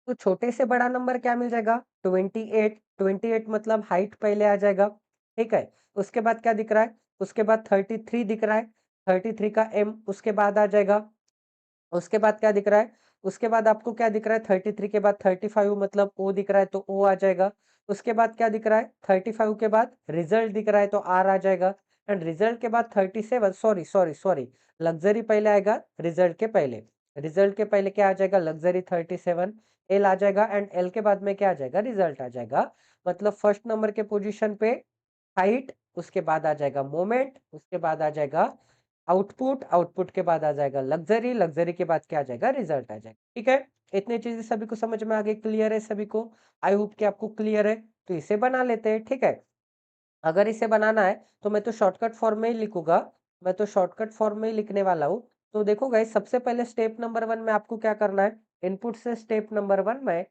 तो छोटे से बड़ा नंबर क्या मिल जाएगा, 28। 28 मतलब हाइट पहले आ जाएगा। ठीक है, उसके बाद क्या दिख रहा है, उसके बाद 33 दिख रहा है। 33 का एम उसके बाद आ जाएगा। उसके बाद क्या दिख रहा है, उसके बाद आपको क्या दिख रहा है, 33 के बाद 35 मतलब ओ दिख रहा है तो ओ आ जाएगा। उसके बाद क्या दिख रहा है, 35 के बाद रिजल्ट दिख रहा है तो आर आ जाएगा। एंड रिजल्ट के बाद 37, सॉरी सॉरी सॉरी, लग्जरी पहले आएगा रिजल्ट के पहले। रिजल्ट के पहले क्या आ जाएगा, लग्जरी 37, एल आ जाएगा एंड एल के बाद में क्या आ जाएगा, रिजल्ट आ जाएगा। मतलब फर्स्ट नंबर के पोजीशन पे हाइट, उसके बाद आ जाएगा मोमेंट, उसके बाद आ जाएगा आउटपुट, आउटपुट के बाद आ जाएगा लग्जरी, लग्जरी के बाद क्या आ जाएगा, रिजल्ट आ जाएगा। ठीक है, इतनी चीजें सभी को समझ में आ गई, क्लियर है सभी को। आई होप कि आपको क्लियर है। तो इसे बना लेते हैं। ठीक है, अगर इसे बनाना है तो मैं तो शॉर्टकट फॉर्म में ही लिखूंगा, मैं तो शॉर्टकट फॉर्म में ही लिखने वाला हूँ। तो देखो गाइस, सबसे पहले स्टेप नंबर 1 में आपको क्या करना है, इनपुट से स्टेप नंबर 1 में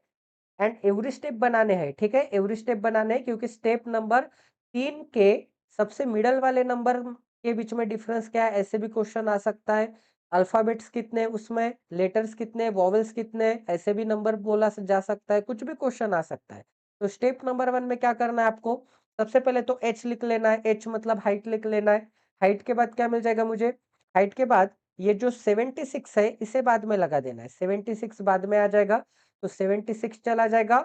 एंड एवरी स्टेप बनाने हैं। ठीक है, एवरी स्टेप बनाने हैं क्योंकि स्टेप नंबर 3 के सबसे मिडल वाले नंबर के बीच में डिफरेंस क्या है, ऐसे भी क्वेश्चन आ सकता है। अल्फाबेट्स कितने हैं उसमें, लेटर्स कितने, वॉवेल्स कितने, ऐसे भी नंबर बोला जा सकता है, कुछ भी क्वेश्चन आ सकता है। तो स्टेप नंबर 1 में क्या करना है आपको, सबसे पहले तो एच लिख लेना है, एच मतलब हाइट लिख लेना है। हाइट के बाद क्या मिल जाएगा मुझे, हाइट के बाद ये जो 76 है इसे बाद में लगा देना है, 76 बाद में आ जाएगा। तो 76 चला जाएगा,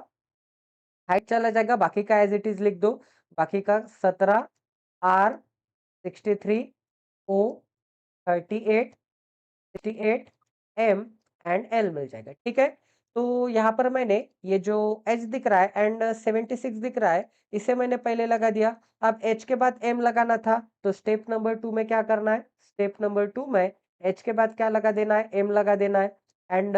हाइट चला जाएगा, बाकी का एज इट इज लिख दो। बाकी का 17, R 63, O 38, 68, M and L मिल जाएगा। ठीक है, तो यहाँ पर मैंने ये जो एच दिख रहा है एंड 76 दिख रहा है, इसे मैंने पहले लगा दिया। अब एच के बाद एम लगाना था, तो स्टेप नंबर 2 में क्या करना है, स्टेप नंबर 2 में एच के बाद क्या लगा देना है, एम लगा देना है। एंड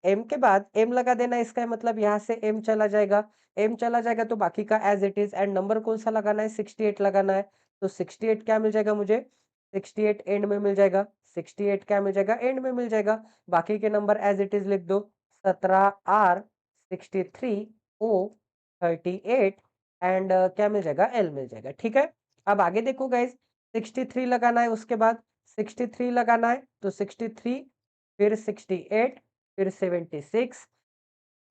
एम के बाद एम लगा देना है, इसका मतलब यहाँ से एम चला जाएगा। एम चला जाएगा तो बाकी का as it is, and number कौन सा लगाना है, 68 लगाना है। तो 68 क्या मिल जाएगा मुझे, 68 एंड में मिल जाएगा। 68 क्या मिल जाएगा, एंड में मिल जाएगा। बाकी के नंबर एज इट इज लिख दो, 17 आर 63 ओ 38 एंड क्या मिल जाएगा, एल मिल जाएगा। ठीक है, अब आगे देखो गाइज, 63 लगाना है, उसके बाद 63 लगाना है तो 63, फिर 68, फिर 76,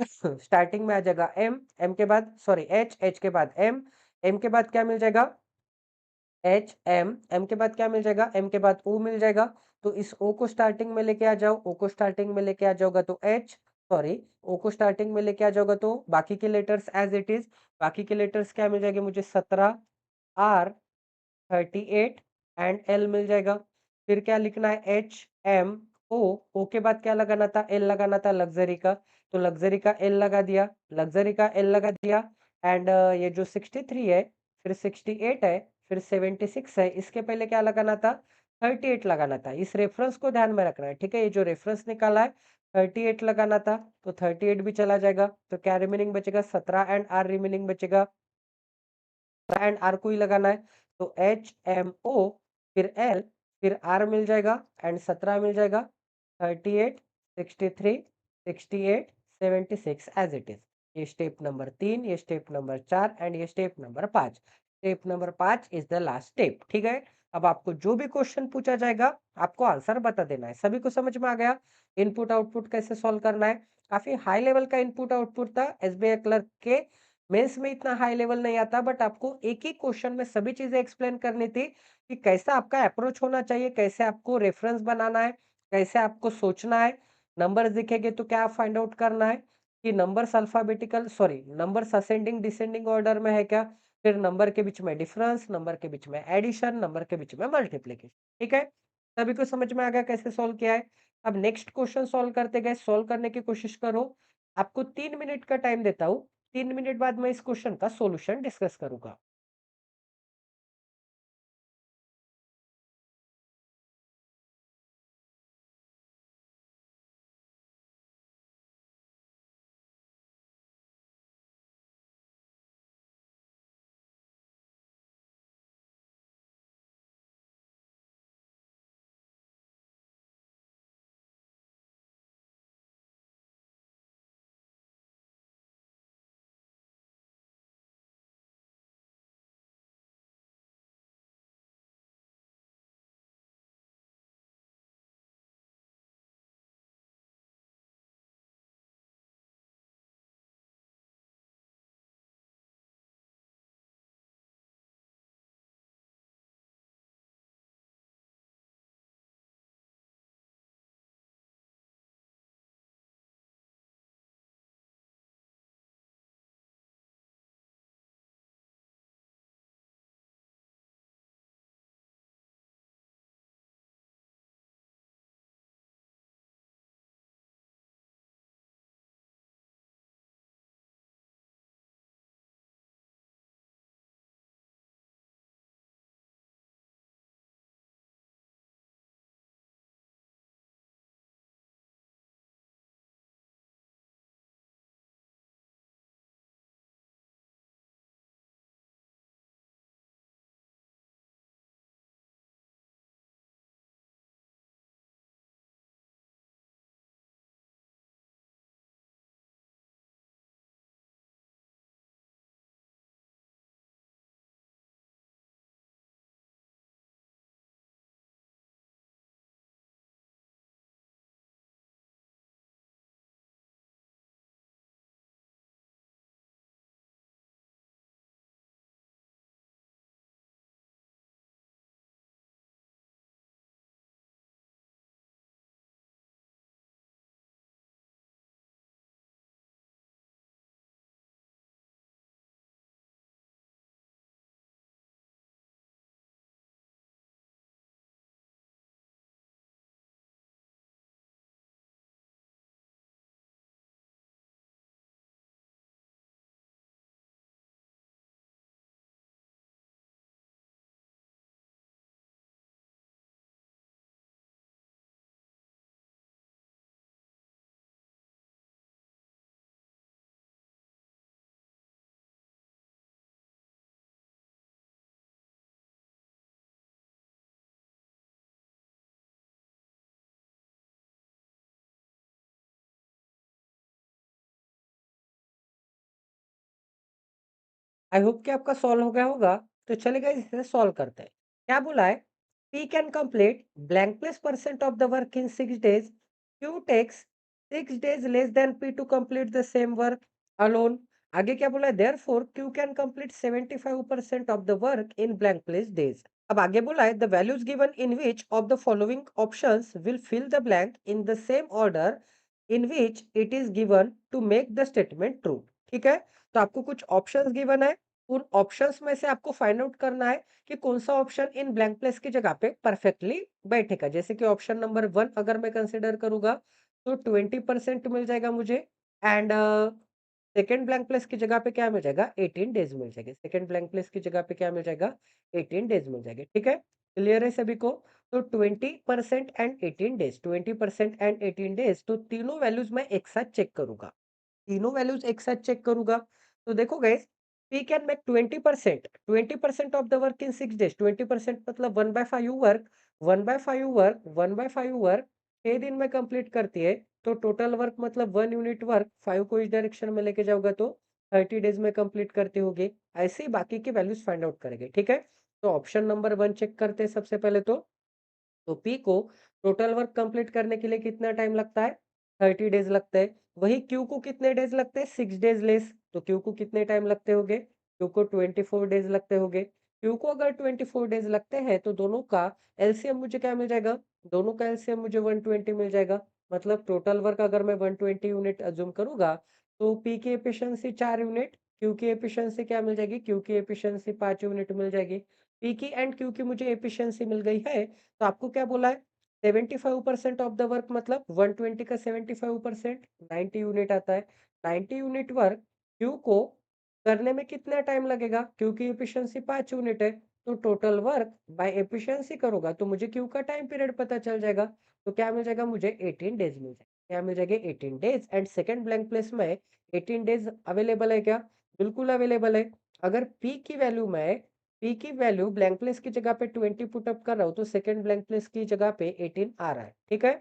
स्टार्टिंग में आ जाएगा एम, एम के बाद सॉरी एच, एच के बाद एम के बाद क्या मिल जाएगा? एच, एम के बाद क्या मिल जाएगा? एम के बाद ओ मिल जाएगा। तो इस ओ को स्टार्टिंग में लेके आ जाओ, ओ को स्टार्टिंग में लेके आ जाओगा तो एच, सॉरी ओ को स्टार्टिंग में लेके आ जाओगा तो बाकी के लेटर्स एज इट इज, बाकी के लेटर्स क्या मिल जाएंगे मुझे? 17, आर 38 एंड एल मिल जाएगा। फिर क्या लिखना है? एच एम ओ, ओ के बाद क्या लगाना था? एल लगाना था लग्जरी का, तो लग्जरी का एल लगा दिया, लग्जरी का एल लगा दिया। एंड ये जो 63 है, फिर 68 है, फिर 76 है, इसके पहले क्या लगाना था? 38 लगाना था। इस रेफरेंस को ध्यान में रखना है, ठीक है? ये जो रेफरेंस निकाला है 38 लगाना था, तो 38 भी चला जाएगा। तो क्या रिमेनिंग बचेगा? 17 एंड आर रिमेनिंग बचेगा, एंड आर को ही लगाना है। तो एच एम ओ, फिर एल, फिर आर मिल जाएगा एंड 17 मिल जाएगा। 38, 63, 68, 76 एज इट इज। ये स्टेप नंबर 3, ये स्टेप नंबर 4 एंड ये step number 5। Step number 5 is the last step, ठीक है? अब आपको जो भी क्वेश्चन पूछा जाएगा, आपको आंसर बता देना है। सभी को समझ में आ गया इनपुट आउटपुट कैसे सॉल्व करना है? काफी हाई लेवल का इनपुट आउटपुट था। एसबीआई क्लर्क के मेंस में इतना हाई लेवल नहीं आता, बट आपको एक ही क्वेश्चन में सभी चीजें एक्सप्लेन करनी थी कि कैसा आपका अप्रोच होना चाहिए, कैसे आपको रेफरेंस बनाना है, कैसे आपको सोचना है। नंबर्स दिखेंगे तो क्या फाइंड आउट करना है कि numbers alphabetical sorry numbers ascending descending order में है क्या, फिर नंबर के बीच में डिफरेंस, नंबर के बीच में एडिशन, नंबर के बीच में मल्टीप्लिकेशन, ठीक है? सभी को समझ में आ गया कैसे सॉल्व किया है? अब नेक्स्ट क्वेश्चन सॉल्व करते गए, सॉल्व करने की कोशिश करो। आपको 3 मिनट का टाइम देता हूँ, 3 मिनट बाद मैं इस क्वेश्चन का सॉल्यूशन डिस्कस करूंगा। आई होप कि आपका सॉल्व हो गया होगा। तो चलिए गाइस इसे सॉल्व करते हैं। क्या बोला है? P can complete blank place percent of the work in 6 days, Q takes 6 days less than P to complete the same work alone. आगे क्या बोला है? Therefore, Q can complete 75% of the work in blank place days. अब आगे बोला है the values given in which of the following options will fill the blank in the same order in which it is given to make the statement true. ठीक है? तो आपको कुछ options given है, उन ऑप्शंस में से आपको फाइंड आउट करना है कि कौन सा ऑप्शन इन ब्लैंक प्लेस की जगह पे परफेक्टली बैठेगा। जैसे कि ऑप्शन नंबर 1 अगर मैं कंसीडर करूँगा तो 20% मिल जाएगा मुझे एंड सेकंड ब्लैंक प्लेस की जगह पे क्या मिल जाएगा? 18 डेज़ मिल जाएंगे। सेकंड ब्लैंक प्लेस की जगह पे क्या मिल जाएगा? 18 डेज़ मिल जाएंगे, ठीक है? क्लियर है सभी को? तो 20% एंड 18 डेज़ 20% एंड 18 डेज़ तो तीनों वैल्यूज़ मैं एक साथ चेक करूँगा। तीनों वैल्यूज़ एक साथ चेक करूँगा, तो देखो guys we can make 20% of the work in 6 days 20% मतलब 1/5 वर्क 1/5 वर्क 1/5 वर्क 6 दिन में कंप्लीट करती है, तो टोटल वर्क मतलब 1 यूनिट वर्क 5 को इस डायरेक्शन में लेके जाऊँगा तो 30 डेज़ में कंप्लीट करती होगी। ऐसे ही बाकी की वैल्यूज़ फाइंड आउट करेंगे, ठीक है? तो ऑप्शन नंबर 1 चेक करते हैं सबसे पहले तो पी को टोटल वर्क कंप्लीट करने के लिए कितना टाइम लगता है? 30 डेज़ लगते हैं। वही क्यू को कितने डेज़ लगते हैं? 6 डेज़ लेस। तो क्यू को कितने टाइम लगते होंगे? क्यू को 24 डेज़ लगते होंगे। क्यू को अगर 24 डेज़ लगते हैं तो दोनों का एलसीएम मुझे क्या मिल जाएगा? दोनों का एलसीएम मुझे 120 मिल जाएगा। मतलब टोटल वर्क अगर मैं 120 यूनिट अज़्यूम करूँगा, तो पी की एफिशिएंसी 4 यूनिट, क्यू की एफिशिएंसी क्या मिल जाएगी? क्यू की एफिशिएंसी 5 यूनिट मिल जाएगी। पी की एंड क्यू की मुझे एफिशिएंसी मिल गई है, तो आपको क्या बोला है 75% ऑफ द वर्क मतलब 120 का 75% 90 यूनिट आता है। 90 यूनिट वर्क क्यू को करने में कितना टाइम लगेगा? क्यू की एफिशिएंसी 5 यूनिट है, तो टोटल वर्क बाय एफिशिएंसी करूँगा तो मुझे क्यू का टाइम पीरियड पता चल जाएगा। तो क्या मिल जाएगा मुझे 18 डेज़ मिल जाएगा। क्या मिल जाएगा 18 days and second blank place में 18 डेज़ अवेलेबल है क्या? बिल्कुल अवेलेबल है। अगर पी की वैल्यू ब्लैंक प्लेस की जगह पे 20 पुट अप कर रहा हूँ, तो सेकंड ब्लैंक प्लेस की जगह पे 18 आ रहा है, ठीक है?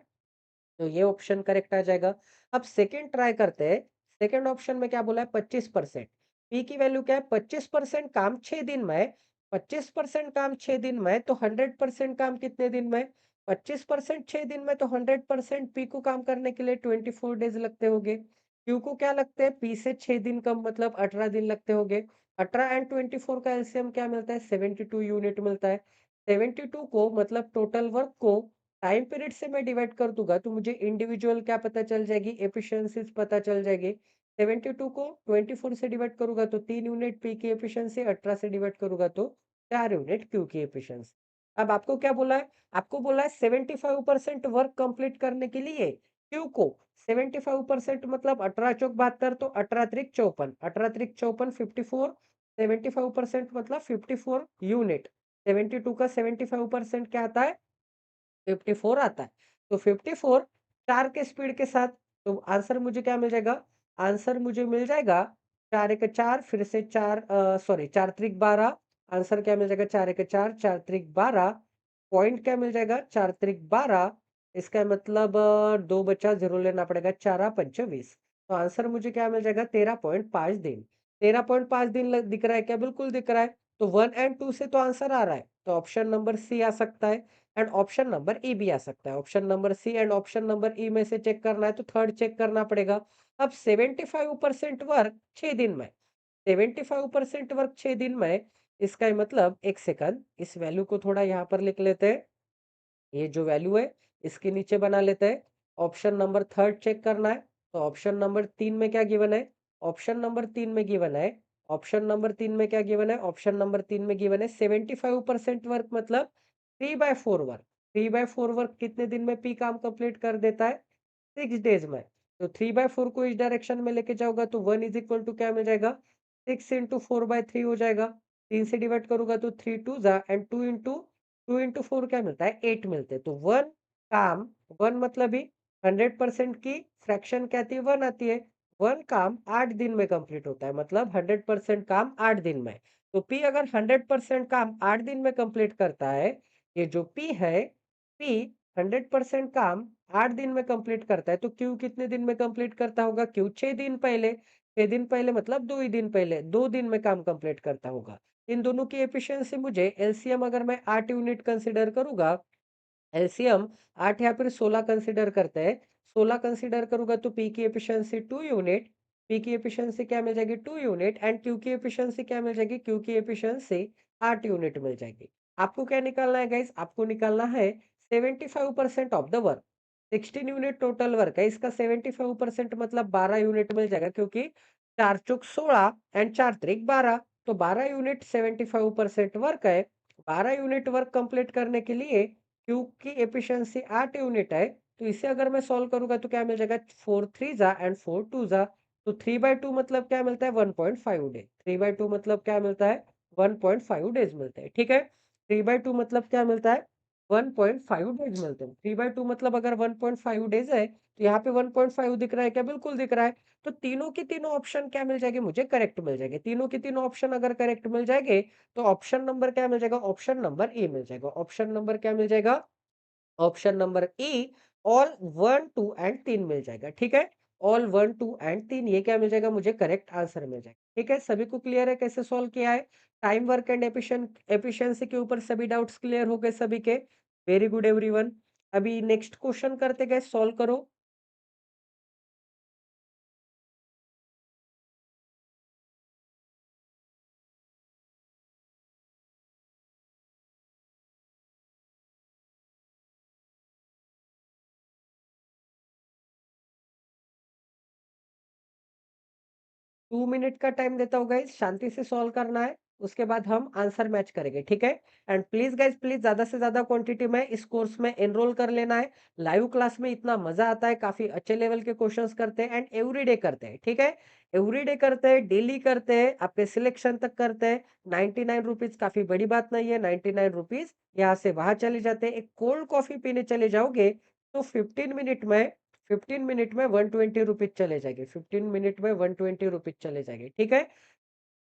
तो ये ऑप्शन करेक्ट आ जाएगा। अब सेकंड ट्राई करते हैं। सेकंड ऑप्शन में क्या बोला है 25%। पी की वैल्यू क्या है 25% काम 6 दिन में है। 25% काम 6 दिन में है, तो 100% काम कितने दिन में? 25% 6 दिन में तो 100% पी को काम करने के लिए 24 डेज़ लगते होंगे। क्यू को क्या लगते हैं? पी से 6 दिन कम मतलब 18 दिन लगते होंगे। 18 एंड 24 का एलसीएम क्या मिलता है? 72 यूनिट मिलता है। 72 को मतलब टोटल वर्क को टाइम पीरियड से मैं डिवाइड कर दूँगा तो मुझे इंडिविजुअल क्या पता चल जाएगी, एफिशिएंसीज़ पता चल जाएगी। 72 को 24 से डिवाइड करूँगा तो 3 यूनिट पी की एफिशिएंसी, 18 से डिवाइड करूँगा तो 4 यूनिट क्यू की एफिशिएंसी। अब आपको क्या बोला है? आपको बोला है 75% वर्क कंप्लीट करने के लिए क्यू को 75% मतलब 18 चौक 72 तो 18 त्रिक 54, 18 त्रिक 54 54 75% मतलब 54 यूनिट। 72 का 75% क्या आता है? 54 आता है। तो 54 4 के स्पीड के साथ तो आंसर मुझे क्या मिल जाएगा? आंसर मुझे मिल जाएगा 4 एक 4 फिर से 4 सॉरी 4 त्रिक 12 आंसर क्या मिल जाएगा 4 एक 4 4 त्रिक 12 पॉइंट क्या मिल जाएगा 4 त्रिक 12 इसका मतलब 2 बचा 0 लेना पड़ेगा 4 पंचे 20 तो आंसर मुझे क्या मिल जाएगा 13.5 दिन। 13.5 दिन दिख रहा है क्या? बिल्कुल दिख रहा है। तो 1 एंड 2 से तो आंसर आ रहा है। तो ऑप्शन नंबर सी आ सकता है। एंड ऑप्शन नंबर ई भी आ सकता है। Option number C and option number E में से चेक करना है तो थर्ड चेक करना पड़ेगा। अब 75% वर्क 6 दिन में 75% वर्क 6 दिन में इसका ही मतलब 1 सेकंड इस वैल्यू को थोड़ा यहाँ पर लिख लेते हैं। ये जो वैल्यू है इसके नीचे बना लेते हैं। ऑप्शन नंबर थर्ड चेक करना है। तो ऑप्शन नंबर 3 में क्या गिवन है? ऑप्शन नंबर 3 में गिवन है ऑप्शन नंबर 3 में क्या गिवन है? ऑप्शन नंबर 3 में गिवन है 75% वर्क मतलब 3/4 वर्क। 3/4 वर्क कितने दिन में पी काम कंप्लीट कर देता है? 6 डेज़ में। तो 3/4 को इस डायरेक्शन में लेके जाऊँगा तो 1 इज़ इक्वल टू क्या मिल जाएगा? 6 इंटू 4/3 हो जाएगा। 3 से डिवाइड करूँगा तो 3 टू ज़ा एंड 2 इंटू 4 क्या मिलता है? 8 मिलते हैं। तो 1 काम 1 मतलब ही 100% की फ्रैक्शन क्या आती है? 1 आती है। 1 काम 8 दिन में कंप्लीट होता है मतलब 100% काम 8 दिन में। तो पी अगर 100% काम 8 दिन में कंप्लीट करता है, ये जो पी 100% काम 8 दिन में कंप्लीट करता है, तो क्यू कितने दिन में कंप्लीट करता होगा? क्यू 6 दिन पहले, 6 दिन पहले मतलब 2 ही दिन पहले, 2 दिन में काम कंप्लीट करता होगा। इन दोनों की एफिशिएंसी मुझे एलसीएम अगर मैं 8 यूनिट कंसीडर करूँगा एलसीएम 8 या फिर 16 कंसीडर करते हैं। 16 कंसीडर करूँगा तो पी की एफिशिएंसी 2 यूनिट, पी की एफिशिएंसी क्या मिल जाएगी 2 यूनिट एंड क्यू की एफिशिएंसी क्या मिल जाएगी, क्यू की एफिशिएंसी 8 यूनिट मिल जाएगी। आपको क्या निकालना है गाइस? आपको निकालना है 75% of the work. 16 unit total work है, इसका 75% मतलब 12 यूनिट मिल जाएगा क्योंकि 4 चौक 16 एंड 4 त्रिक 12, तो 12 यूनिट 75% वर्क है। 12 यूनिट वर्क कंप्लीट करने के लिए क्यू की एफिशिएंसी 8 यूनिट है, तो इसे अगर मैं सॉल्व करूँगा तो क्या मिल जाएगा 4 3 जा एंड 4 2 जा, तो 3/2 मतलब क्या मिलता है 1.5 डे। 3/2 मतलब क्या मिलता है 1.5 डेज़ मिलते हैं, ठीक है? 3/2 मतलब क्या मिलता है 1.5 डेज़ मिलते हैं। 3/2 मतलब अगर 1.5 डेज़ है, तो यहाँ पे 1.5 दिख रहा है क्या? बिल्कुल दिख रहा है। तो तीनों की तीनों ऑप्शन क्या मिल जाएँगे मुझे? करेक्ट मिल जाएँगे। तीनों की तीनों ऑप्शन अगर करेक्ट मिल जाएँगे, तो ऑप्शन नंबर क्या मिल जाएगा? ऑप्शन नंबर ए मिल जाएगा। ऑप्शन नंबर क्या मिल जाएगा? Option number E all 1, 2 and 3 मिल जाएगा, ठीक है? ऑल 1, 2 एंड 3 ये क्या मिल जाएगा मुझे करेक्ट आंसर मिल जाएगा, ठीक है? सभी को क्लियर है कैसे सॉल्व किया है? टाइम वर्क एंड एफिशिएंसी के ऊपर सभी डाउट्स क्लियर हो गए सभी के? Very good everyone. अभी नेक्स्ट क्वेश्चन करते गए सॉल्व करो। 2 मिनट का टाइम देता हूँ गाइस, शांति से सॉल्व करना है, उसके बाद हम आंसर मैच करेंगे, ठीक है? एंड प्लीज़ गाइस प्लीज़ ज़्यादा से ज़्यादा क्वांटिटी में इस कोर्स में एनरोल कर लेना है। लाइव क्लास में इतना मज़ा आता है, काफ़ी अच्छे लेवल के क्वेश्चंस करते हैं एंड एवरीडे करते हैं, ठीक है? एवरीडे करते हैं, डेली करते हैं, आपके सिलेक्शन तक करते हैं। ₹99 काफ़ी बड़ी बात नहीं है, ₹99 यहाँ से वहाँ चले जाते हैं। एक कोल्ड कॉफ़ी पीने चले जाओगे, तो 15 मिनट में ₹120 चले जाएँगे, 15 मिनट में ₹120 चले जाएँगे, ठीक है?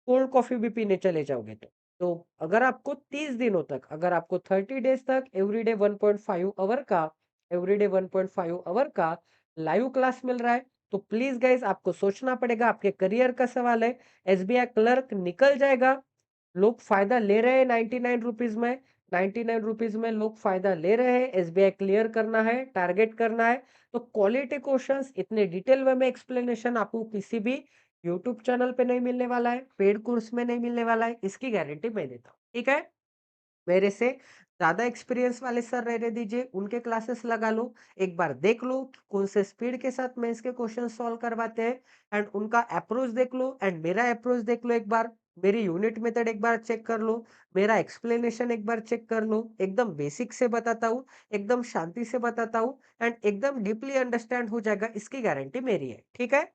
कोल्ड कॉफ़ी भी पीने चले जाओगे तो। तो अगर आपको 30 दिनों तक, अगर आपको 30 डेज़ तक एवरीडे 1.5 आवर का एवरीडे 1.5 आवर का लाइव क्लास मिल रहा है, तो प्लीज़ गाइज़ आपको सोचना पड़ेगा, आपके करियर का सवाल है। एसबीआई क्लर्क निकल जाएगा, लोग फ़ायदा ले रहे हैं ₹99 में, ₹99 में लोग फ़ायदा ले रहे हैं, एसबीआई क्लियर करना है, टारगेट करना है, तो क्वालिटी क्वेश्चंस इतने डिटेल वे में एक्सप्लेनेशन आपको किसी भी यूट्यूब चैनल पे नहीं मिलने वाला है, पेड कोर्स में नहीं मिलने वाला है, इसकी गारंटी मैं देता हूँ, ठीक है? मेरे से ज़्यादा एक्सपीरियंस वाले सर रहने दीजिए, उनके क्लासेस लगा लो, एक बार देख लो कि कौन से स्पीड के साथ मेंस के क्वेश्चन सॉल्व करवाते हैं एंड उनका अप्रोच देख लो एंड मेरा अप्रोच देख लो एक बार, मेरी यूनिट मेथड एक बार चेक कर लो, मेरा एक्सप्लेनेशन एक बार चेक कर लो, एकदम बेसिक से बताता हूँ, एकदम शांति से बताता हूँ एंड एकदम डीपली अंडरस्टैंड हो जाएगा, इसकी गारंटी मेरी है, ठीक है?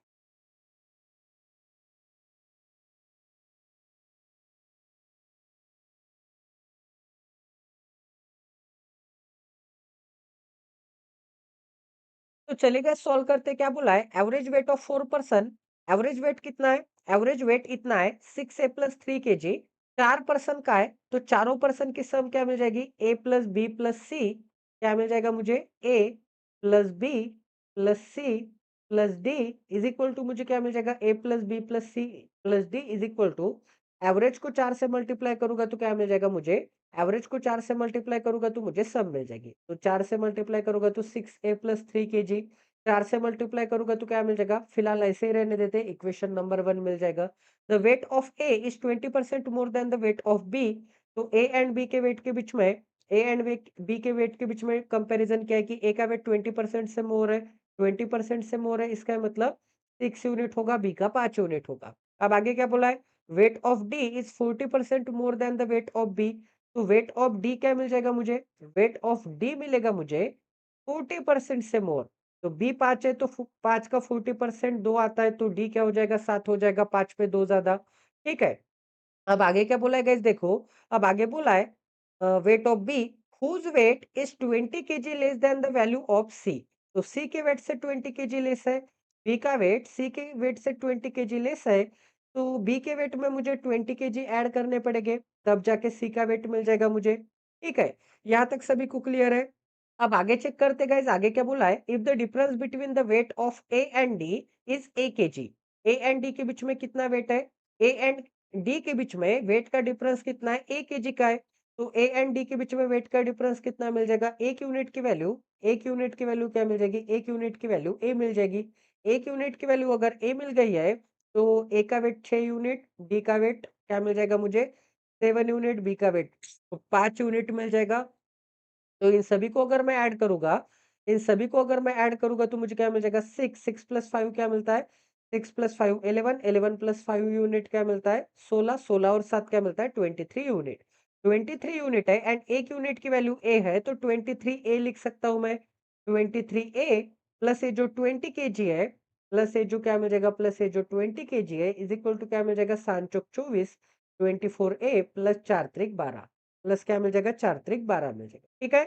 तो चलिए सॉल्व करते क्या बोला है average weight of 4 person. Average weight कितना है? एवरेज वेट इतना है 6a+3 kg। 4 पर्सन का है तो चारों पर्सन की सम क्या मिल जाएगी a plus B plus C. क्या मिल जाएगा मुझे a plus B plus C plus D is equal to मुझे क्या मिल जाएगा a plus B plus C plus D is equal to average को 4 से मल्टीप्लाई करूंगा तो क्या मिल जाएगा मुझे एवरेज को 4 से मल्टीप्लाई करूँगा तो मुझे सम मिल जाएगी। तो 4 से मल्टीप्लाई करूँगा तो 6a+3 kg। 4 से मल्टीप्लाई करूँगा तो क्या मिल जाएगा? फिलहाल ऐसे ही रहने देते हैं, इक्वेशन नंबर 1 मिल जाएगा। The weight of A is 20% more than the weight of B. तो ए एंड बी के वेट के बीच में ए एंड बी के वेट के बीच में कंपैरिज़न क्या है कि ए का वेट 20% से मोर है, 20% से मोर है, इसका मतलब 6 यूनिट होगा, बी का 5 यूनिट होगा। अब आगे क्या बोला है? Weight of D is 40% more than the weight of B. तो वेट ऑफ डी क्या मिल जाएगा मुझे? वेट ऑफ डी मिलेगा मुझे 40% से मोर। तो बी 5 है तो 5 का 40% 2 आता है तो डी क्या हो जाएगा 7 हो जाएगा 5 पे 2 ज़्यादा। ठीक है? अब आगे क्या बोला है गाइस देखो, अब आगे बोला है weight of B whose weight is 20 KG less than the value of C. तो सी के वेट से 20 केजी लेस है, बी का वेट सी के वेट से 20 केजी लेस है, तो बी के वेट में मुझे 20 केजी ऐड करने पड़ेंगे, तब जाके सी का वेट मिल जाएगा मुझे। ठीक है, यहाँ तक सभी को क्लियर है। अब आगे चेक करते गाइस आगे क्या बोला है if the difference between the weight of A and D is a KG. A and D के बीच में कितना वेट है? ए एंड डी के बीच में वेट का डिफरेंस कितना है? 1 केजी का है। तो ए एंड डी के बीच में वेट का डिफरेंस कितना मिल जाएगा? 1 यूनिट की वैल्यू क्या मिल जाएगी? 1 यूनिट की वैल्यू ए मिल जाएगी। 1 यूनिट की वैल्यू अगर ए मिल गई है, तो ए का वेट 6 यूनिट, डी का वेट क्या मिल जाएगा मुझे? 7 यूनिट, बी का वेट 5 यूनिट मिल जाएगा। तो इन सभी को अगर मैं ऐड करूँगा तो मुझे क्या मिल जाएगा? 6 प्लस 5 क्या मिलता है? 6 प्लस 5 11 11 प्लस 5 यूनिट क्या मिलता है? 16 16 और 7 क्या मिलता है? 23 यूनिट। 23 यूनिट है एंड 1 यूनिट की वैल्यू ए है तो 23 ए लिख सकता हूँ मैं। 23 ए प्लस ये जो 20 केजी है, प्लस ये जो क्या मिल जाएगा? प्लस ये जो 20 केजी है इज़ इक्वल टू क्या मिल जाएगा? 7 चौक 24 24 ए प्लस 4 त्रिक 12 प्लस क्या मिल जाएगा? 4 त्रिक 12 मिल जाएगा। ठीक है?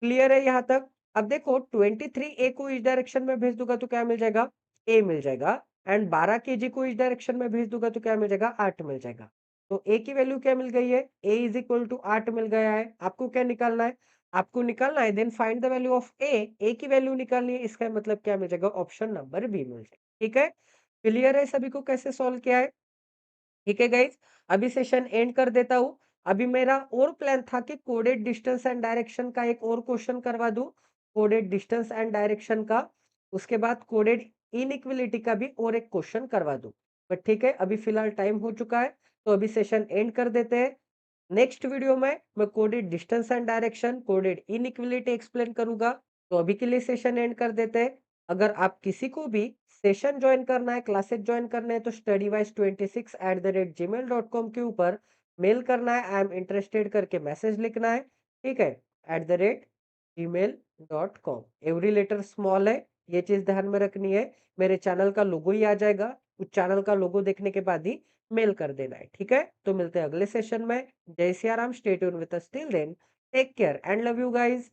क्लियर है यहाँ तक? अब देखो 23 ए को इस डायरेक्शन में भेज दूँगा तो क्या मिल जाएगा? ए मिल जाएगा एंड 12 केजी को इस डायरेक्शन में भेज दूँगा तो क्या मिल जाएगा? 8 मिल जाएगा। तो ए की वैल्यू क्या मिल गई है? ए इज़ इक्वल टू 8 मिल गया है। आपको क्या निकालना है? आपको निकालना है then find the value of A. A की वैल्यू निकालनी है इसका मतलब क्या मिल जाएगा? ऑप्शन नंबर बी मिल जाएगा। ठीक है? क्लियर है सभी को कैसे सॉल्व किया है? ठीक है गाइस, अभी सेशन एंड कर देता हूँ। अभी मेरा और प्लान था कि कोडेड डिस्टेंस एंड डायरेक्शन का एक और क्वेश्चन करवा दूँ, कोडेड डिस्टेंस एंड डायरेक्शन का। उसके बाद कोडेड इनइक्वालिटी का भी और एक क्वेश्चन करवा दूँ। बट ठीक है, अभी फिलहाल टाइम हो चुका है, तो अभी सेशन एंड कर देते हैं। नेक्स्ट वीडियो में मैं coded distance and direction, coded inequality explain करूँगा। तो अभी के लिए सेशन एंड कर देते हैं। अगर आप किसी को भी सेशन जॉइन करना है, क्लासेस जॉइन करने हैं तो studyWise26@gmail.com के ऊपर मेल करना है, आई एम इंटरेस्टेड करके मैसेज लिखना है, ठीक है? @gmail.com एवरी लेटर स्मॉल है, ये चीज़ ध्यान में रखनी है। मेरे चैनल का लोगो ही आ जाएगा, उस चैनल का लोगो देखने के बाद ही मेल कर देना है, ठीक है? तो मिलते हैं अगले सेशन में। जय Siya Ram, stay tuned with us till then, take care and love you guys.